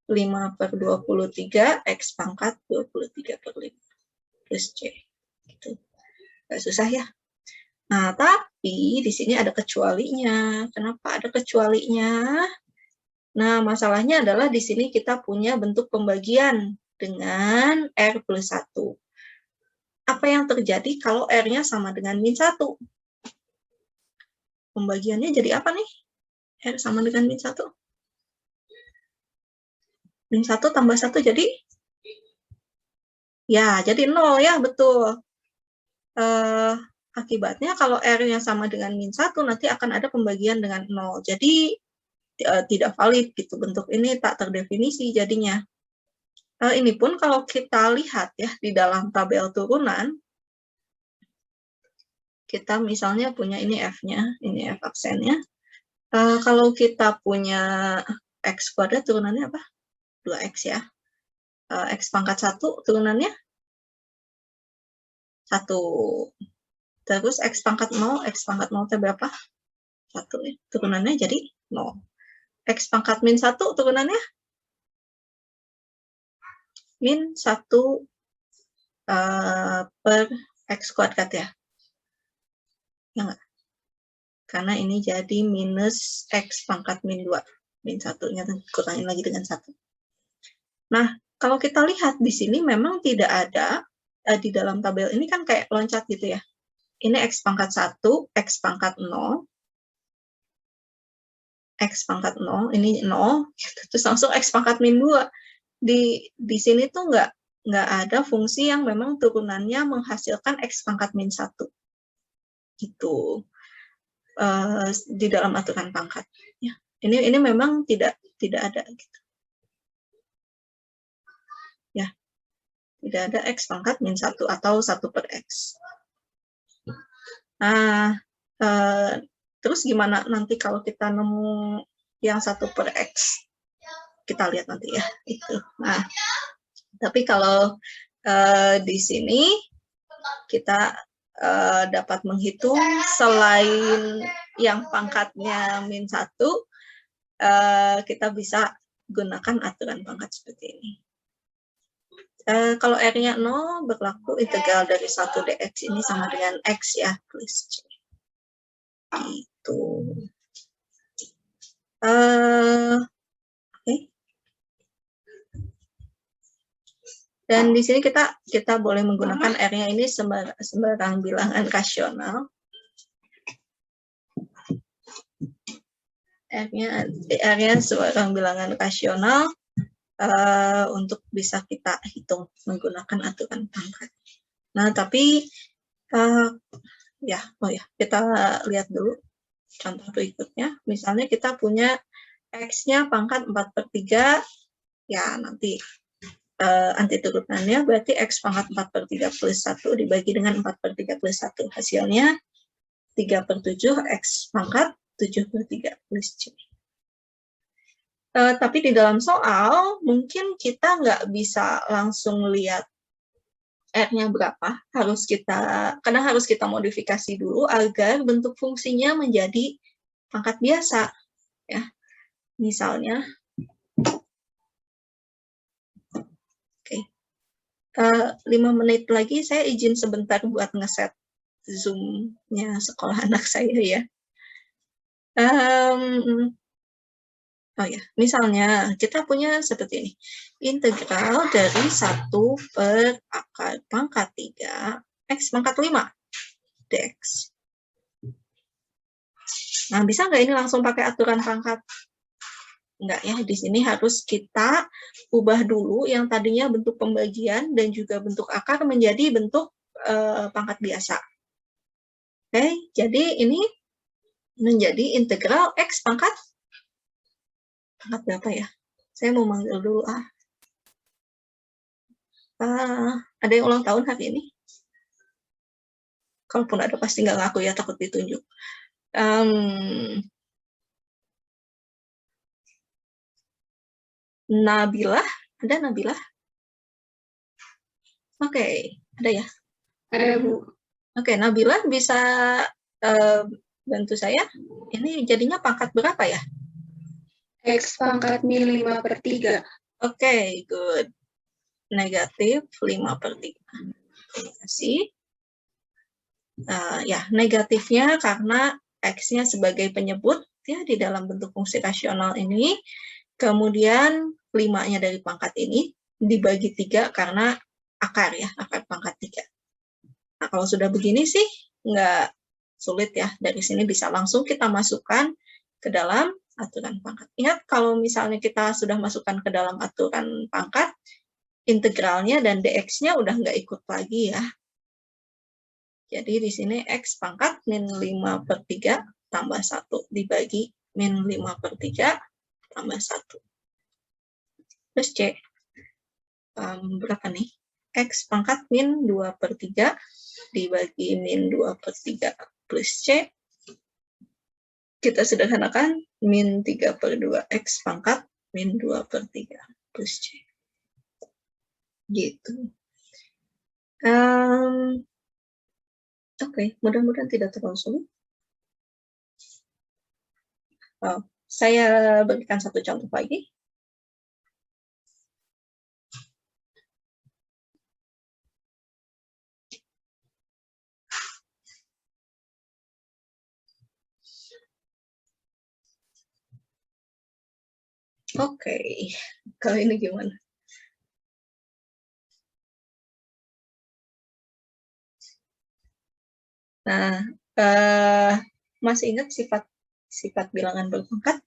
5/23 X pangkat 23/5 plus C. Gitu. Nggak susah ya. Nah, tapi di sini ada kecualinya. Kenapa ada kecualinya? Nah, masalahnya adalah di sini kita punya bentuk pembagian dengan R plus 1. Apa yang terjadi kalau R-nya sama dengan min 1? Pembagiannya jadi apa nih? R sama dengan min 1. Min 1 tambah 1 jadi? Ya, jadi 0 ya, betul. Akibatnya kalau R-nya sama dengan min 1, nanti akan ada pembagian dengan 0. Jadi, tidak valid gitu. Bentuk ini tak terdefinisi jadinya. Ini pun kalau kita lihat ya di dalam tabel turunan, kita misalnya punya ini F-nya, ini F aksennya. Kalau kita punya X kuadrat turunannya apa? 2X ya. X pangkat 1 turunannya 1. Terus X pangkat 0 itu berapa? 1 ya. Turunannya jadi 0. X pangkat min 1 turunannya? Min 1 per X kuadrat ya. Ya enggak? Karena ini jadi minus X pangkat min 2. Min 1-nya kurangin lagi dengan 1. Nah, kalau kita lihat di sini memang tidak ada, di dalam tabel ini kan kayak loncat gitu ya. Ini X pangkat 1, X pangkat 0, X pangkat 0, ini 0, terus langsung X pangkat min 2. Di sini tuh nggak ada fungsi yang memang turunannya menghasilkan X pangkat min 1. Gitu. Di dalam aturan pangkat. Ya. Ini memang tidak ada. Gitu. Ya. Tidak ada X pangkat min 1 atau 1 per X. Nah, terus gimana nanti kalau kita nemu yang 1 per X? Kita lihat nanti ya. Itu. Nah, tapi kalau di sini kita dapat menghitung selain yang pangkatnya min 1, kita bisa gunakan aturan pangkat seperti ini. Kalau R-nya 0, berlaku integral dari 1 dx ini sama dengan X ya, plus C. Gitu. Oke. Dan di sini kita boleh menggunakan R-nya ini sembarang bilangan rasional. R-nya sembarang bilangan rasional untuk bisa kita hitung menggunakan aturan pangkat. Nah, tapi kita lihat dulu contoh berikutnya. Misalnya kita punya X-nya pangkat 4/3, ya nanti antiturunannya berarti X pangkat 4/3 plus 1 dibagi dengan 4/3 plus 1. Hasilnya 3/7 X pangkat 7/3 plus C. Tapi di dalam soal, mungkin kita nggak bisa langsung lihat R-nya berapa. Karena harus kita modifikasi dulu agar bentuk fungsinya menjadi pangkat biasa. Ya. Misalnya, 5 menit lagi saya izin sebentar buat ngeset Zoom-nya sekolah anak saya ya. Misalnya kita punya seperti ini. Integral dari 1 per akar pangkat 3 X pangkat 5 dx. Nah, bisa nggak ini langsung pakai aturan pangkat? Enggak ya, di sini harus kita ubah dulu yang tadinya bentuk pembagian dan juga bentuk akar menjadi bentuk pangkat biasa. Oke, jadi ini menjadi integral X pangkat berapa ya? Saya mau manggil dulu. Ada yang ulang tahun hari ini? Kalaupun ada pasti nggak ngaku ya, takut ditunjuk. Nabilah, ada Nabilah? Oke, ada ya? Ada, Bu. Oke, Nabila bisa bantu saya? Ini jadinya pangkat berapa ya? X pangkat min 5/3. Oke, good. Negatif 5/3. Terima kasih. Ya, negatifnya karena X-nya sebagai penyebut ya di dalam bentuk fungsi rasional ini, kemudian 5-nya dari pangkat ini dibagi 3 karena akar ya, akar pangkat 3. Nah, kalau sudah begini sih nggak sulit ya, dari sini bisa langsung kita masukkan ke dalam aturan pangkat. Ingat kalau misalnya kita sudah masukkan ke dalam aturan pangkat, integralnya dan dx-nya udah nggak ikut lagi ya. Jadi di sini X pangkat min 5/3 tambah 1 dibagi min 5/3 tambah 1. Terus C. Berapa nih? X pangkat min 2/3 dibagi min 2/3 plus C. Kita sederhanakan min 3/2 X pangkat min 2/3 plus C. Gitu. Oke, mudah-mudahan tidak terlalu sulit. Saya berikan satu contoh lagi. Oke, kalau ini gimana? Nah, masih ingat sifat bilangan berpangkat?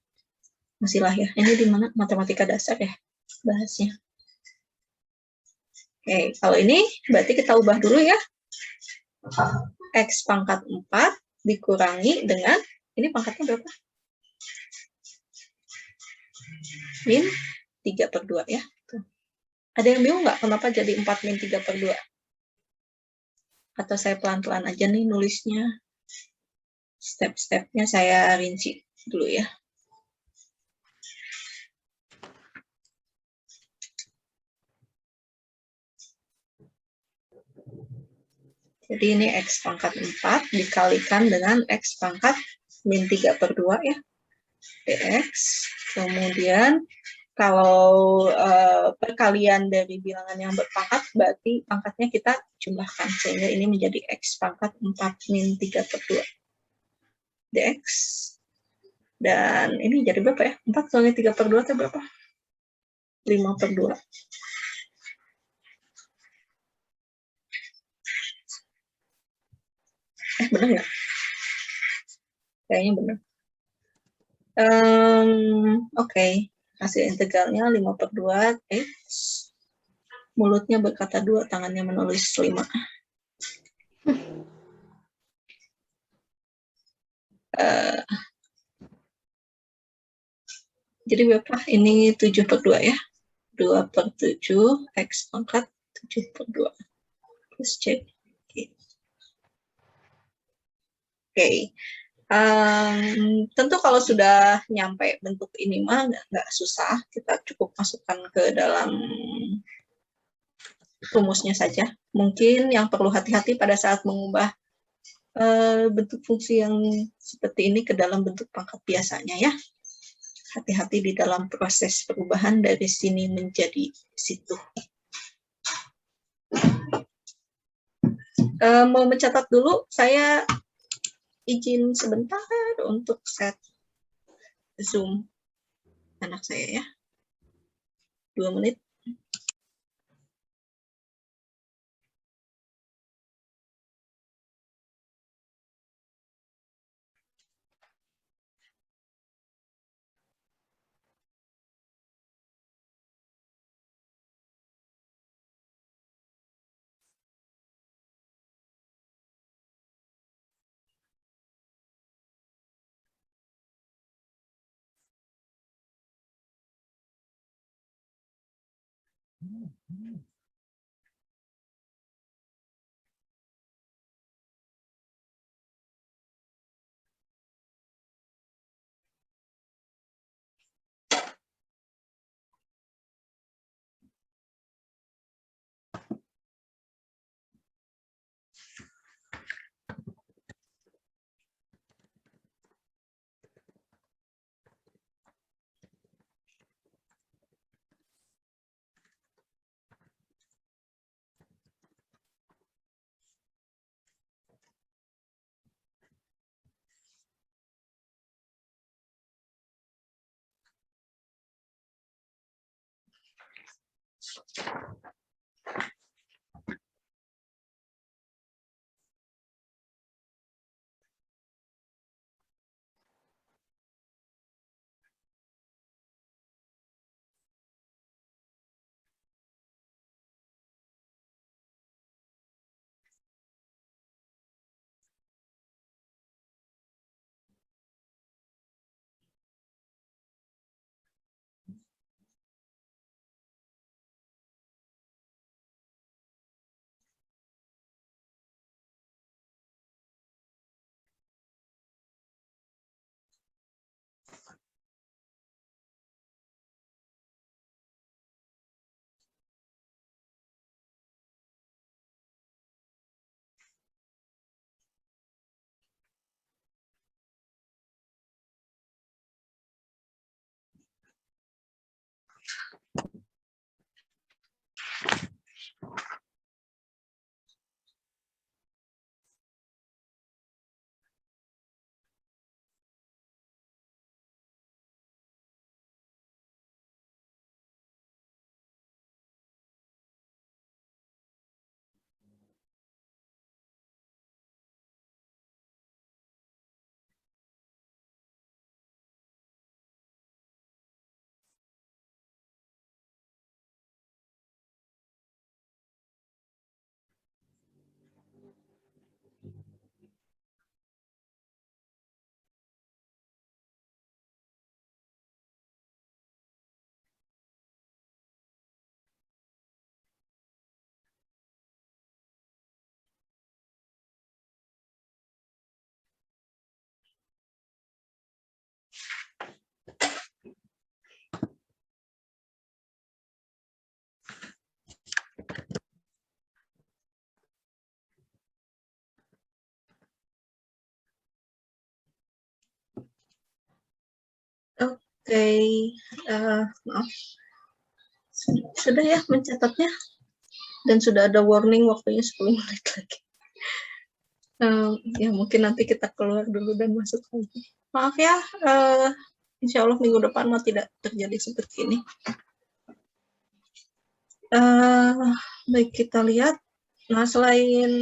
Masih lah ya. Ini di mana matematika dasar ya bahasnya. Oke, kalau ini berarti kita ubah dulu ya. X pangkat 4 dikurangi dengan, ini pangkatnya berapa? Min 3/2 ya. Tuh. Ada yang bingung nggak kenapa jadi 4 min 3/2? Atau saya pelan-pelan aja nih nulisnya. Step-stepnya saya rinci dulu ya. Jadi ini X pangkat 4 dikalikan dengan X pangkat min 3/2 ya. Dx. Kemudian kalau perkalian dari bilangan yang berpangkat, berarti pangkatnya kita jumlahkan. Sehingga ini menjadi X pangkat 4 min 3/2 dx. Dan ini jadi berapa ya? 4 kali 3/2 itu berapa? 5/2. Benar nggak? Kayaknya benar. Oke. Hasil integralnya 5/2 X. Mulutnya berkata 2, tangannya menulis 5. Jadi berapa? Ini 7/2 ya. 2/7 X pangkat 7/2 plus C. Oke. Tentu kalau sudah nyampe bentuk ini mah nggak susah. Kita cukup masukkan ke dalam rumusnya saja. Mungkin yang perlu hati-hati pada saat mengubah bentuk fungsi yang seperti ini ke dalam bentuk pangkat biasanya ya. Hati-hati di dalam proses perubahan dari sini menjadi situ. Mau mencatat dulu, saya izin sebentar untuk set Zoom anak saya ya. 2 menit. Oke, maaf. Sudah ya mencatatnya? Dan sudah ada warning waktunya 10 menit lagi. Ya mungkin nanti kita keluar dulu dan masuk lagi. Maaf ya, insya Allah minggu depan mau tidak terjadi seperti ini. Baik, kita lihat. Nah, selain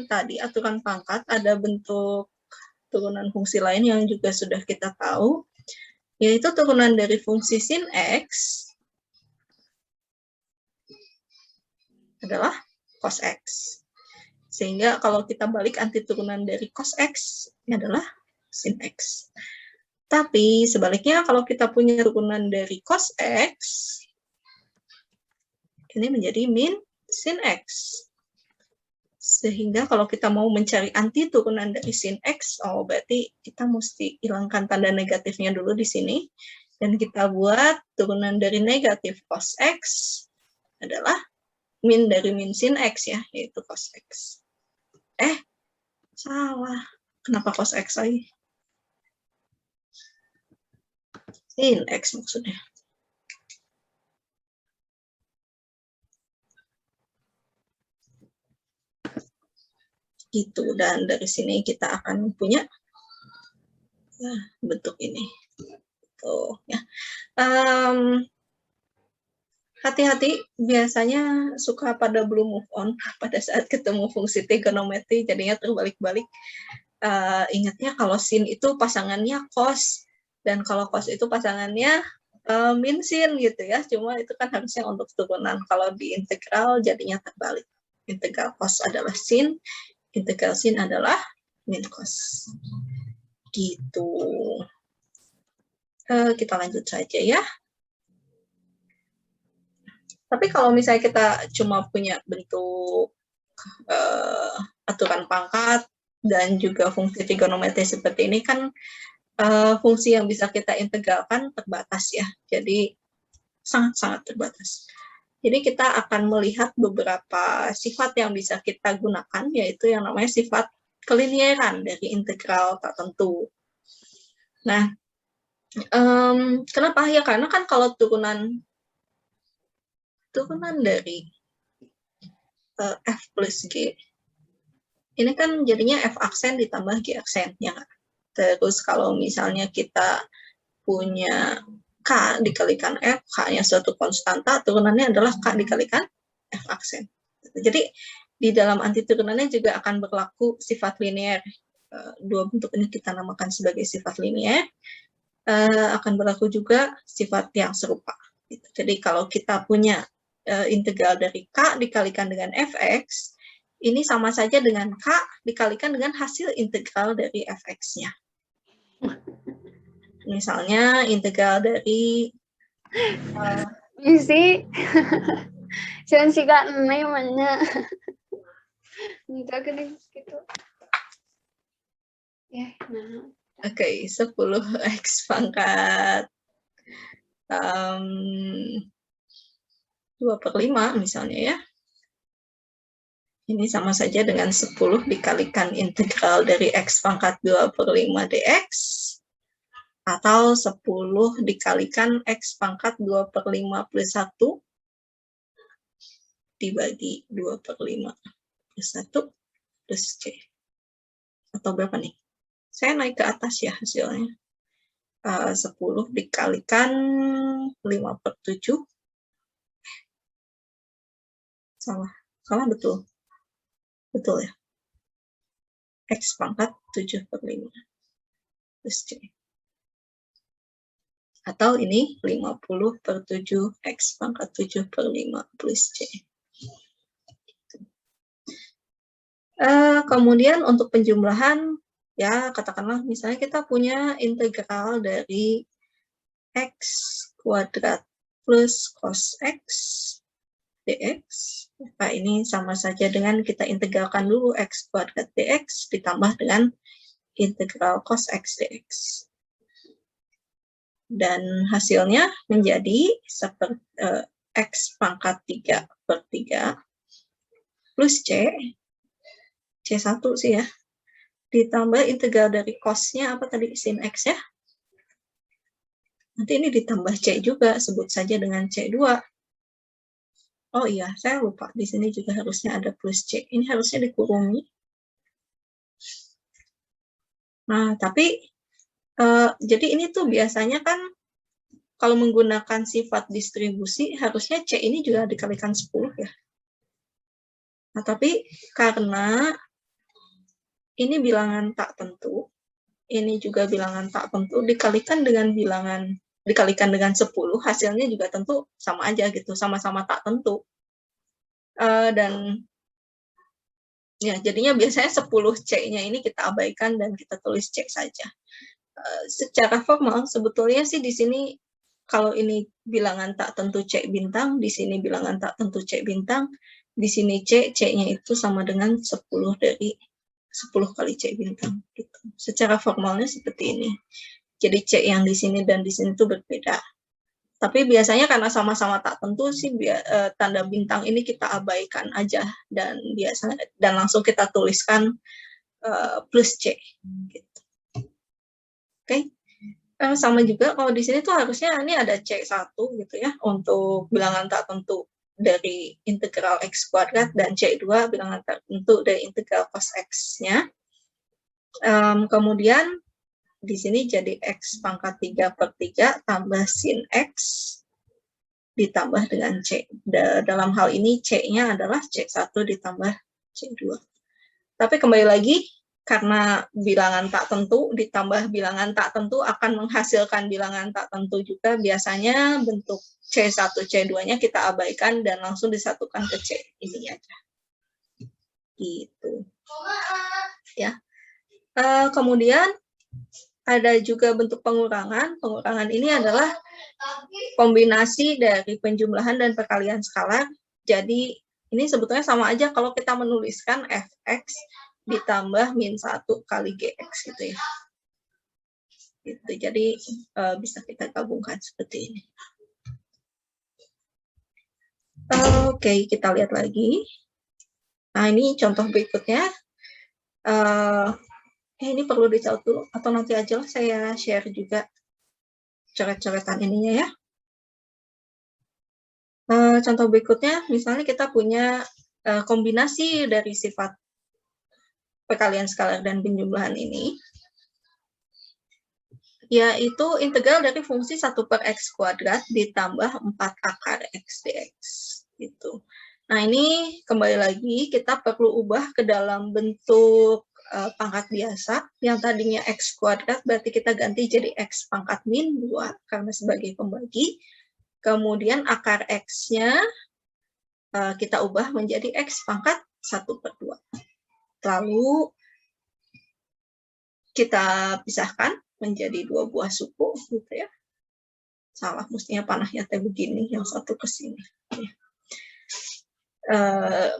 tadi aturan pangkat, ada bentuk turunan fungsi lain yang juga sudah kita tahu, yaitu turunan dari fungsi sin X adalah cos X. Sehingga kalau kita balik anti turunan dari cos X, ini adalah sin X. Tapi sebaliknya kalau kita punya turunan dari cos X, ini menjadi min sin X. Sehingga kalau kita mau mencari anti turunan dari sin X, berarti kita mesti hilangkan tanda negatifnya dulu di sini. Dan kita buat turunan dari negatif cos X adalah min dari min sin X ya, yaitu cos X. Salah. Kenapa cos X lagi? Sin X maksudnya. Gitu, dan dari sini kita akan punya bentuk ini. Tuh, ya. Hati-hati, biasanya suka pada belum move on pada saat ketemu fungsi trigonometri, jadinya terbalik-balik. Ingatnya kalau sin itu pasangannya cos, dan kalau cos itu pasangannya min sin gitu ya. Cuma itu kan harusnya untuk turunan. Kalau di integral jadinya terbalik. Integral cos adalah sin, integral sin adalah min cos. Gitu. Kita lanjut saja ya. Tapi kalau misalnya kita cuma punya bentuk aturan pangkat dan juga fungsi trigonometri seperti ini kan fungsi yang bisa kita integralkan terbatas ya. Jadi sangat-sangat terbatas. Jadi kita akan melihat beberapa sifat yang bisa kita gunakan, yaitu yang namanya sifat kelinieran dari integral tertentu. Nah, kenapa? Ya karena kan kalau turunan dari F plus G, ini kan jadinya F aksen ditambah G aksen, ya. Terus kalau misalnya kita punya K dikalikan F, K-nya suatu konstanta, turunannya adalah K dikalikan F aksen. Jadi di dalam antiturunannya juga akan berlaku sifat linear. Dua bentuk ini kita namakan sebagai sifat linear. Akan berlaku juga sifat yang serupa. Jadi kalau kita punya integral dari K dikalikan dengan Fx, ini sama saja dengan K dikalikan dengan hasil integral dari Fx-nya. Misalnya integral dari Isi. Jangan sih Kak, namanya. Enggak gini gitu. Ya, nah. Oke, 10x pangkat 2/5 misalnya ya. Ini sama saja dengan 10 dikalikan integral dari x pangkat 2/5 dx, atau 10 dikalikan x pangkat 2/5 plus 1 dibagi 2/5 plus 1 plus c. Atau berapa nih? Saya naik ke atas ya hasilnya. 10 dikalikan 5/7. Salah betul. Betul ya. X pangkat 7/5 plus C. Atau ini 50/7 X pangkat 7/5 plus C. Kemudian untuk penjumlahan, ya katakanlah misalnya kita punya integral dari X kuadrat plus cos X dx. Nah, ini sama saja dengan kita integralkan dulu X kuadrat dx ditambah dengan integral cos X dx. Dan hasilnya menjadi X pangkat 3/3 plus C1 sih ya, ditambah integral dari cos-nya apa tadi, sin X ya. Nanti ini ditambah C juga, sebut saja dengan C2. Oh iya, saya lupa. Di sini juga harusnya ada plus C. Ini harusnya dikurungi. Nah, tapi jadi ini tuh biasanya kan kalau menggunakan sifat distribusi, harusnya C ini juga dikalikan 10 ya. Nah, tapi karena ini bilangan tak tentu, ini juga bilangan tak tentu, dikalikan dengan 10, hasilnya juga tentu sama aja gitu, sama-sama tak tentu. Dan ya jadinya biasanya 10 C-nya ini kita abaikan dan kita tulis C saja. Secara formal sebetulnya sih di sini kalau ini bilangan tak tentu C bintang, di sini bilangan tak tentu C bintang, di sini C-nya itu sama dengan 10 kali C bintang gitu. Secara formalnya seperti ini. Jadi C yang di sini dan di sini itu berbeda. Tapi biasanya karena sama-sama tak tentu sih tanda bintang ini kita abaikan aja dan langsung kita tuliskan plus C gitu. Oke. Sama juga kalau di sini tuh harusnya ini ada C1 gitu ya untuk bilangan tak tentu dari integral X kuadrat dan C2 bilangan tak tentu dari integral cos X-nya. Kemudian di sini jadi X pangkat 3/3 tambah sin X ditambah dengan C. Dalam hal ini C-nya adalah C1 ditambah C2. Tapi kembali lagi, karena bilangan tak tentu ditambah bilangan tak tentu akan menghasilkan bilangan tak tentu juga, biasanya bentuk C1, C2-nya kita abaikan dan langsung disatukan ke C ini aja. Gitu. Ya. Kemudian ada juga bentuk pengurangan. Pengurangan ini adalah kombinasi dari penjumlahan dan perkalian skalar. Jadi ini sebetulnya sama aja kalau kita menuliskan fx ditambah min 1 kali gx gitu ya. Gitu. Jadi bisa kita gabungkan seperti ini. Oke, kita lihat lagi. Nah, ini contoh berikutnya. Ini perlu dicatat dulu, atau nanti aja lah saya share juga coret-coretan ininya ya. Contoh berikutnya, misalnya kita punya kombinasi dari sifat perkalian skalar dan penjumlahan ini. yaitu integral dari fungsi 1 per X kuadrat ditambah 4 akar X dx. Gitu. Nah, ini kembali lagi kita perlu ubah ke dalam bentuk pangkat biasa, yang tadinya X kuadrat, berarti kita ganti jadi X pangkat min 2, karena sebagai pembagi. Kemudian akar X-nya kita ubah menjadi X pangkat 1 per 2. Lalu kita pisahkan menjadi 2 buah suku, gitu ya. Salah, mestinya panahnya teh begini, yang satu ke sini.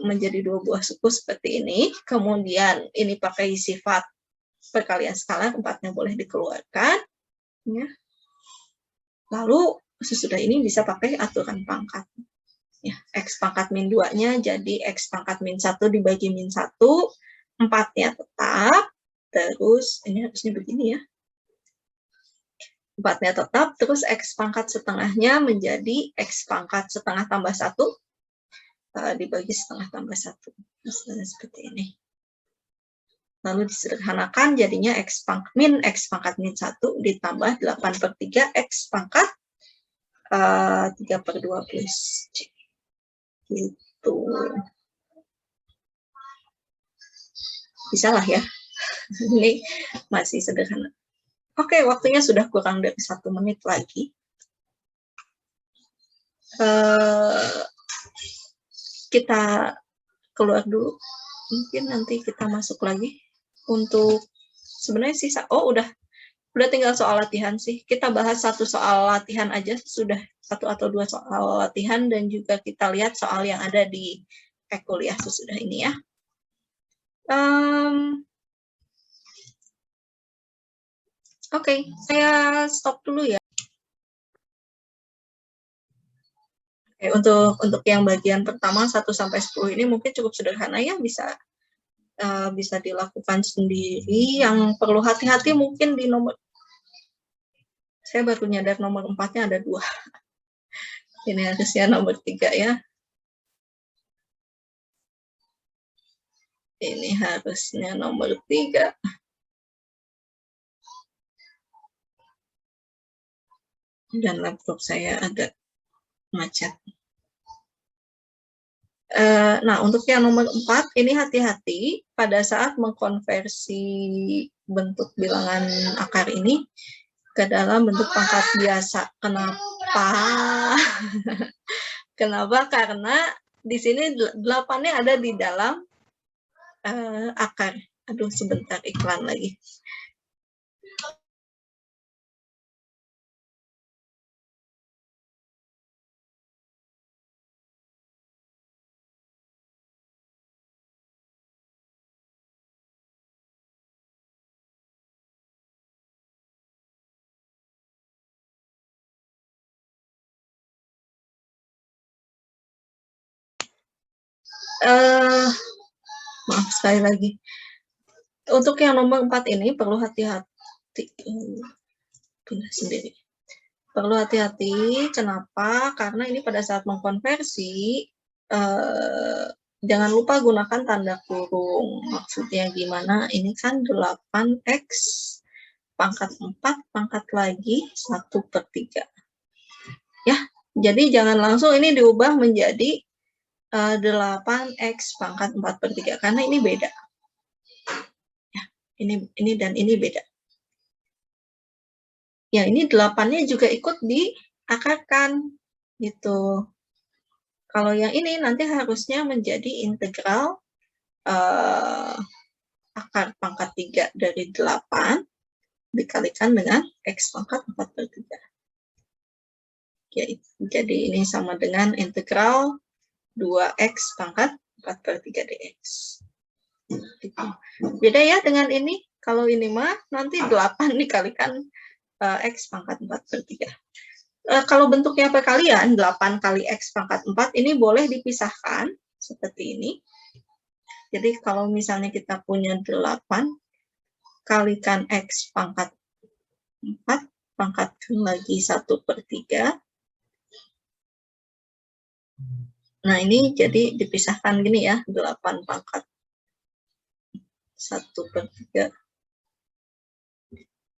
Menjadi 2 buah suku seperti ini. Kemudian ini pakai sifat perkalian skalar, 4-nya boleh dikeluarkan. Ya. Lalu sesudah ini bisa pakai aturan pangkat. Ya, X pangkat min 2-nya jadi X pangkat min 1 dibagi min 1, 4-nya tetap, terus ini harusnya begini ya. 4-nya tetap, terus X pangkat setengahnya menjadi X pangkat setengah tambah 1, dibagi setengah tambah 1. Misalnya seperti ini. Lalu disederhanakan jadinya X pangkat min 1 ditambah 8 per 3 X pangkat 3 per 2 plus C. Gitu. Bisa lah ya. Ini masih sederhana. Oke, waktunya sudah kurang dari 1 menit lagi. Kita keluar dulu. Mungkin nanti kita masuk lagi. Untuk sebenarnya sisa, udah tinggal soal latihan sih. Kita bahas 1 soal latihan aja, sudah 1 atau 2 soal latihan, dan juga kita lihat soal yang ada di kuliah sesudah ini ya. Oke, saya stop dulu ya. Oke, untuk yang bagian pertama 1 sampai 10 ini mungkin cukup sederhana ya, bisa dilakukan sendiri. Yang perlu hati-hati mungkin di nomor, saya baru nyadar nomor 4-nya ada 2. Ini harusnya nomor 3 ya. Ini harusnya nomor 3. Dan laptop saya agak macet. Nah, untuk yang nomor 4, ini hati-hati pada saat mengkonversi bentuk bilangan akar ini ke dalam bentuk pangkat biasa. Kenapa? Kenapa? Karena di sini 8-nya ada di dalam akar. Aduh, sebentar, iklan lagi. Maaf sekali lagi. Untuk yang nomor 4 ini perlu hati-hati. Pindah sendiri. Perlu hati-hati. Kenapa? Karena ini pada saat mengkonversi, jangan lupa gunakan tanda kurung. Maksudnya gimana? Ini kan 8X pangkat 4 pangkat lagi 1 per 3. Ya, jadi jangan langsung ini diubah menjadi 8X pangkat 4 per 3, karena ini beda. Ya, ini dan ini beda. Ya, ini 8-nya juga ikut diakarkan, gitu. Kalau yang ini nanti harusnya menjadi integral akar pangkat 3 dari 8 dikalikan dengan X pangkat 4 per 3. Ya, jadi ini sama dengan integral 2X pangkat 4 per 3 dx. Gitu. Beda ya dengan ini. Kalau ini mah nanti 8 dikalikan X pangkat 4 per 3. Kalau bentuknya perkalian, 8 kali X pangkat 4, ini boleh dipisahkan seperti ini. Jadi kalau misalnya kita punya 8, kalikan X pangkat 4, pangkatkan lagi 1 per 3. Nah, ini jadi dipisahkan gini ya, 8 pangkat 1 per 3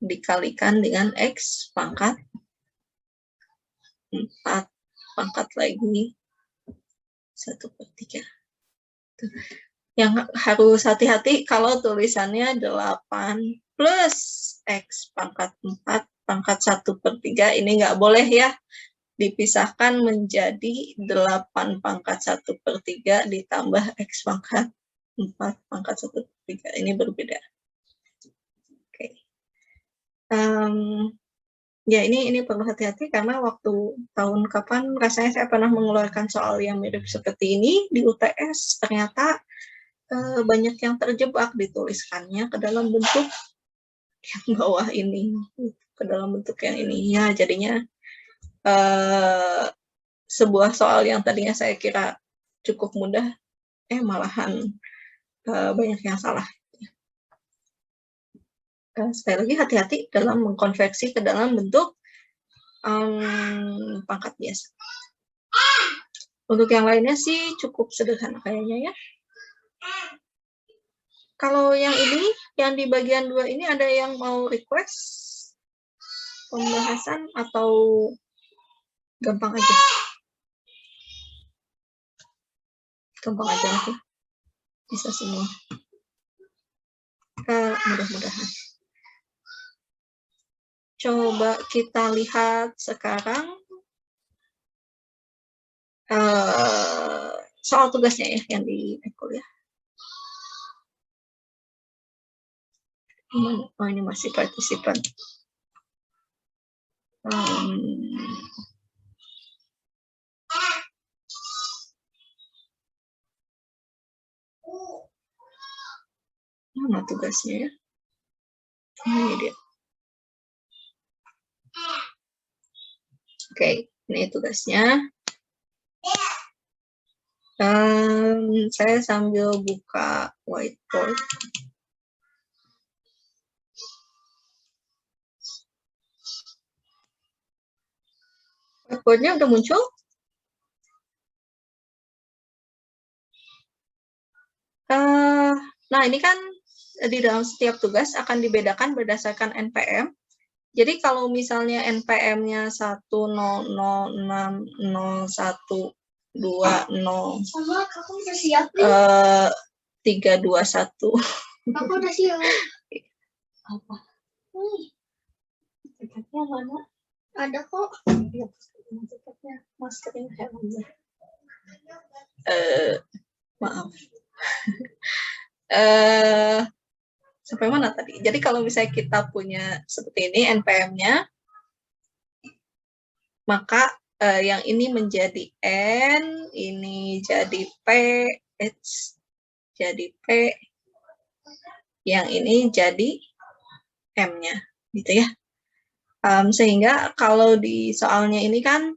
dikalikan dengan X pangkat 4 pangkat lagi 1/3. Yang harus hati-hati kalau tulisannya 8 plus X pangkat 4 pangkat 1/3, ini nggak boleh ya, dipisahkan menjadi 8 pangkat 1/3 ditambah X pangkat 4 pangkat 1/3, ini berbeda. Oke. Ya ini perlu hati-hati karena waktu tahun kapan rasanya saya pernah mengeluarkan soal yang mirip seperti ini di UTS, ternyata banyak yang terjebak dituliskannya ke dalam bentuk yang bawah ini, ke dalam bentuk yang ini. Ya jadinya sebuah soal yang tadinya saya kira cukup mudah, malahan banyak yang salah. Sekali lagi hati-hati dalam mengkonversi ke dalam bentuk pangkat biasa. Untuk yang lainnya sih cukup sederhana kayaknya ya. Kalau yang ini, yang di bagian 2 ini ada yang mau request pembahasan atau gampang aja? Gampang aja nanti. Bisa semua. Mudah-mudahan. Coba kita lihat sekarang soal tugasnya ya yang di kuliah. Oh ini masih partisipan. Mana tugasnya ya? Ini dia. Oke, ini tugasnya. Saya sambil buka whiteboard. Whiteboard-nya udah muncul? Nah, ini kan di dalam setiap tugas akan dibedakan berdasarkan NPM. Jadi kalau misalnya NPM-nya 1006012 Sama aku udah siap 321. Aku udah siap. Apa? Tiketnya mana? Ada kok. Ya, tiketnya maskernya maaf. Sampai mana tadi? Jadi kalau misalnya kita punya seperti ini NPM-nya, maka yang ini menjadi N, ini jadi P, H jadi P, yang ini jadi M-nya, gitu ya. Sehingga kalau di soalnya ini kan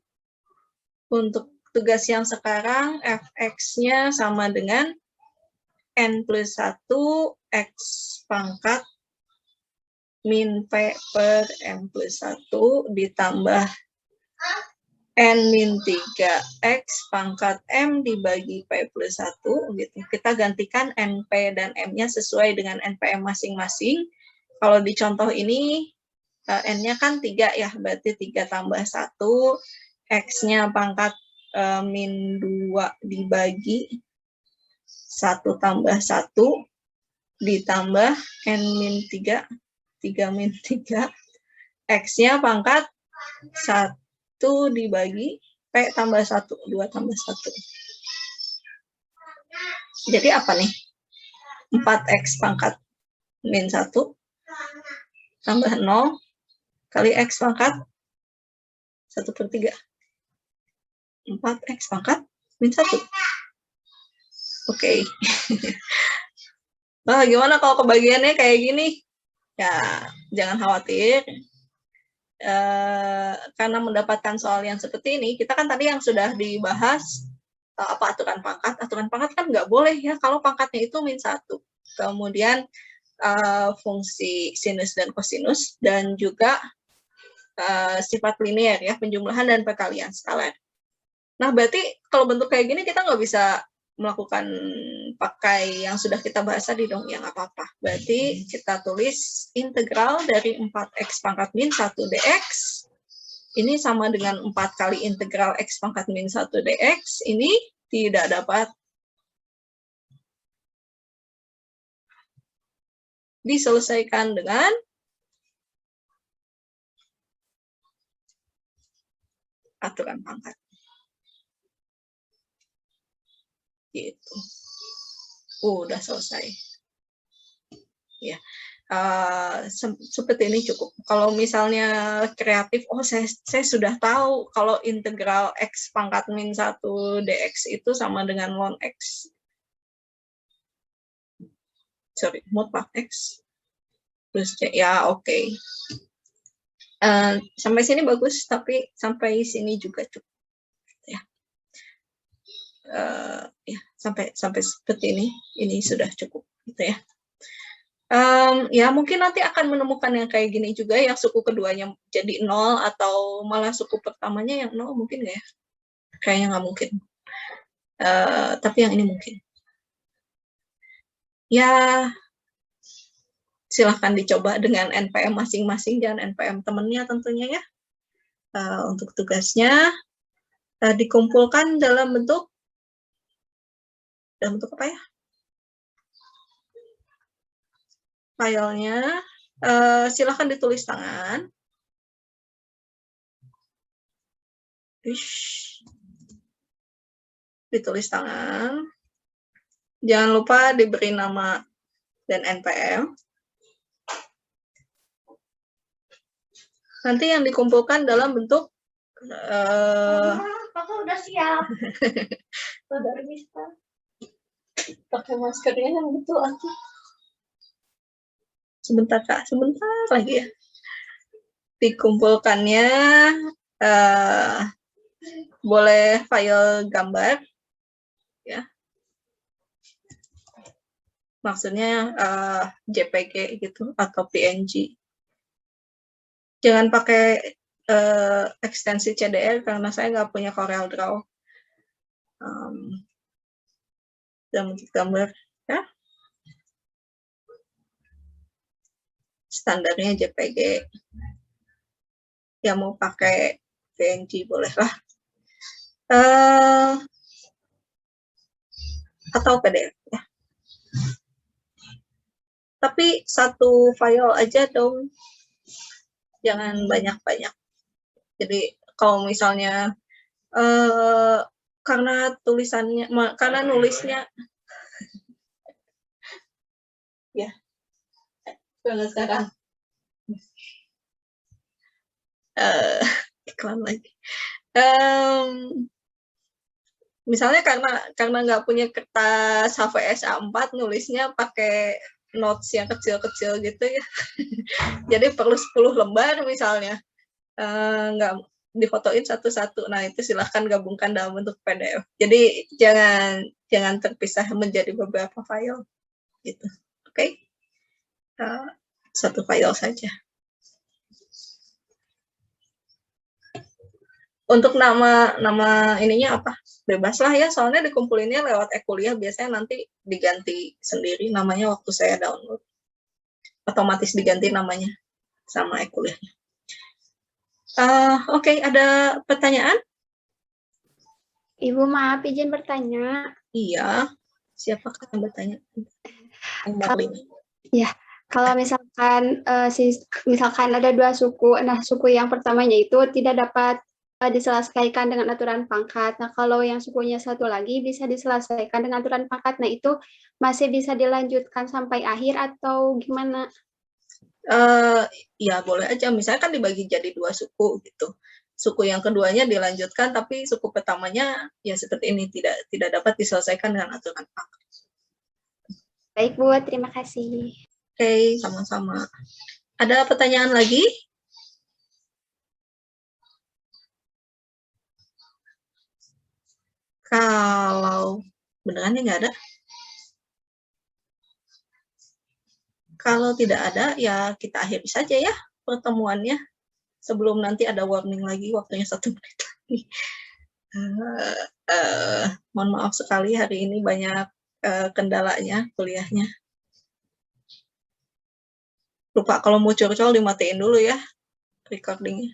untuk tugas yang sekarang fx-nya sama dengan N plus 1 X pangkat min P per M plus 1 ditambah N min 3 X pangkat M dibagi P plus 1 gitu. Kita gantikan NP dan M-nya sesuai dengan NPM masing-masing. Kalau di contoh ini N-nya kan 3 ya, berarti 3 tambah 1, X-nya pangkat min 2 dibagi 1 tambah 1 ditambah N min 3, 3 min 3, X-nya pangkat 1 dibagi P tambah 1, 2 tambah 1. Jadi apa nih? 4X pangkat min 1 tambah 0 kali X pangkat 1/3. 4X pangkat min 1. Oke. Nah, gimana kalau kebagiannya kayak gini? Ya, jangan khawatir. Karena mendapatkan soal yang seperti ini, kita kan tadi yang sudah dibahas apa aturan pangkat kan nggak boleh ya kalau pangkatnya itu min 1. Kemudian fungsi sinus dan kosinus, dan juga sifat linear ya, penjumlahan dan perkalian skalar. Nah berarti kalau bentuk kayak gini kita nggak bisa melakukan pakai yang sudah kita bahas tadi dong, yang apa-apa. Berarti kita tulis integral dari 4x pangkat min 1 dx. Ini sama dengan 4 kali integral x pangkat min 1 dx. Ini tidak dapat diselesaikan dengan aturan pangkat. Gitu. Udah selesai. Ya. Seperti ini cukup. Kalau misalnya kreatif, oh saya sudah tahu kalau integral x pangkat min 1 dx itu sama dengan ln x. Sorry, mod x. Terus ya oke. Sampai sini bagus, tapi sampai sini juga cukup. Ya. Ya, sampai seperti ini sudah cukup gitu ya. Ya mungkin nanti akan menemukan yang kayak gini juga, yang suku keduanya jadi 0 atau malah suku pertamanya yang 0, mungkin nggak ya? Kayaknya nggak mungkin. Tapi yang ini mungkin. Ya silahkan dicoba dengan NPM masing-masing, jangan NPM temennya tentunya ya. Untuk tugasnya dikumpulkan dalam bentuk apa ya? Filenya silahkan ditulis tangan. Ditulis tangan. Jangan lupa diberi nama dan NPM. Nanti yang dikumpulkan dalam bentuk Kakak udah siap. udah bisa. Pakai maskernya yang betul aja. Sebentar Kak, sebentar lagi ya. Dikumpulkannya boleh file gambar ya. Maksudnya JPG gitu atau PNG. Jangan pakai ekstensi CDR karena saya nggak punya Corel Draw. Dan bentuk gambar ya. Standarnya JPG. Yang mau pakai PNG bolehlah. Atau PDF ya. Tapi satu file aja dong. Jangan banyak-banyak. Jadi kalau misalnya karena nulisnya ya. Sekarang iklan lagi. Misalnya karena nggak punya kertas HVS A4, nulisnya pakai notes yang kecil-kecil gitu ya. Jadi perlu 10 lembar misalnya. Nggak difotoin satu-satu. Nah, itu silahkan gabungkan dalam bentuk PDF. Jadi jangan terpisah menjadi beberapa file gitu. Oke? Satu file saja. Untuk nama ininya apa? Bebas lah ya, soalnya dikumpulinnya lewat e-kuliah, biasanya nanti diganti sendiri namanya waktu saya download. Otomatis diganti namanya sama e-kuliahnya. Oke, ada pertanyaan? Ibu maaf izin bertanya. Iya, siapakah yang bertanya? Ya, kalau misalkan misalkan ada dua suku, nah suku yang pertamanya itu tidak dapat diselesaikan dengan aturan pangkat. Nah, kalau yang sukunya satu lagi bisa diselesaikan dengan aturan pangkat. Nah, itu masih bisa dilanjutkan sampai akhir atau gimana? Ya, boleh aja. Misalnya kan dibagi jadi dua suku gitu. Suku yang keduanya dilanjutkan, tapi suku pertamanya ya seperti ini tidak dapat diselesaikan dengan aturan pangkat. Baik, Bu. Terima kasih. Oke, sama-sama. Ada pertanyaan lagi? Kalau beneran nggak ada? Kalau tidak ada, ya kita akhiri saja ya pertemuannya. Sebelum nanti ada warning lagi, waktunya 1 menit lagi. Mohon maaf sekali hari ini banyak kendalanya kuliahnya. Lupa kalau mau curcol dimatiin dulu ya recordingnya.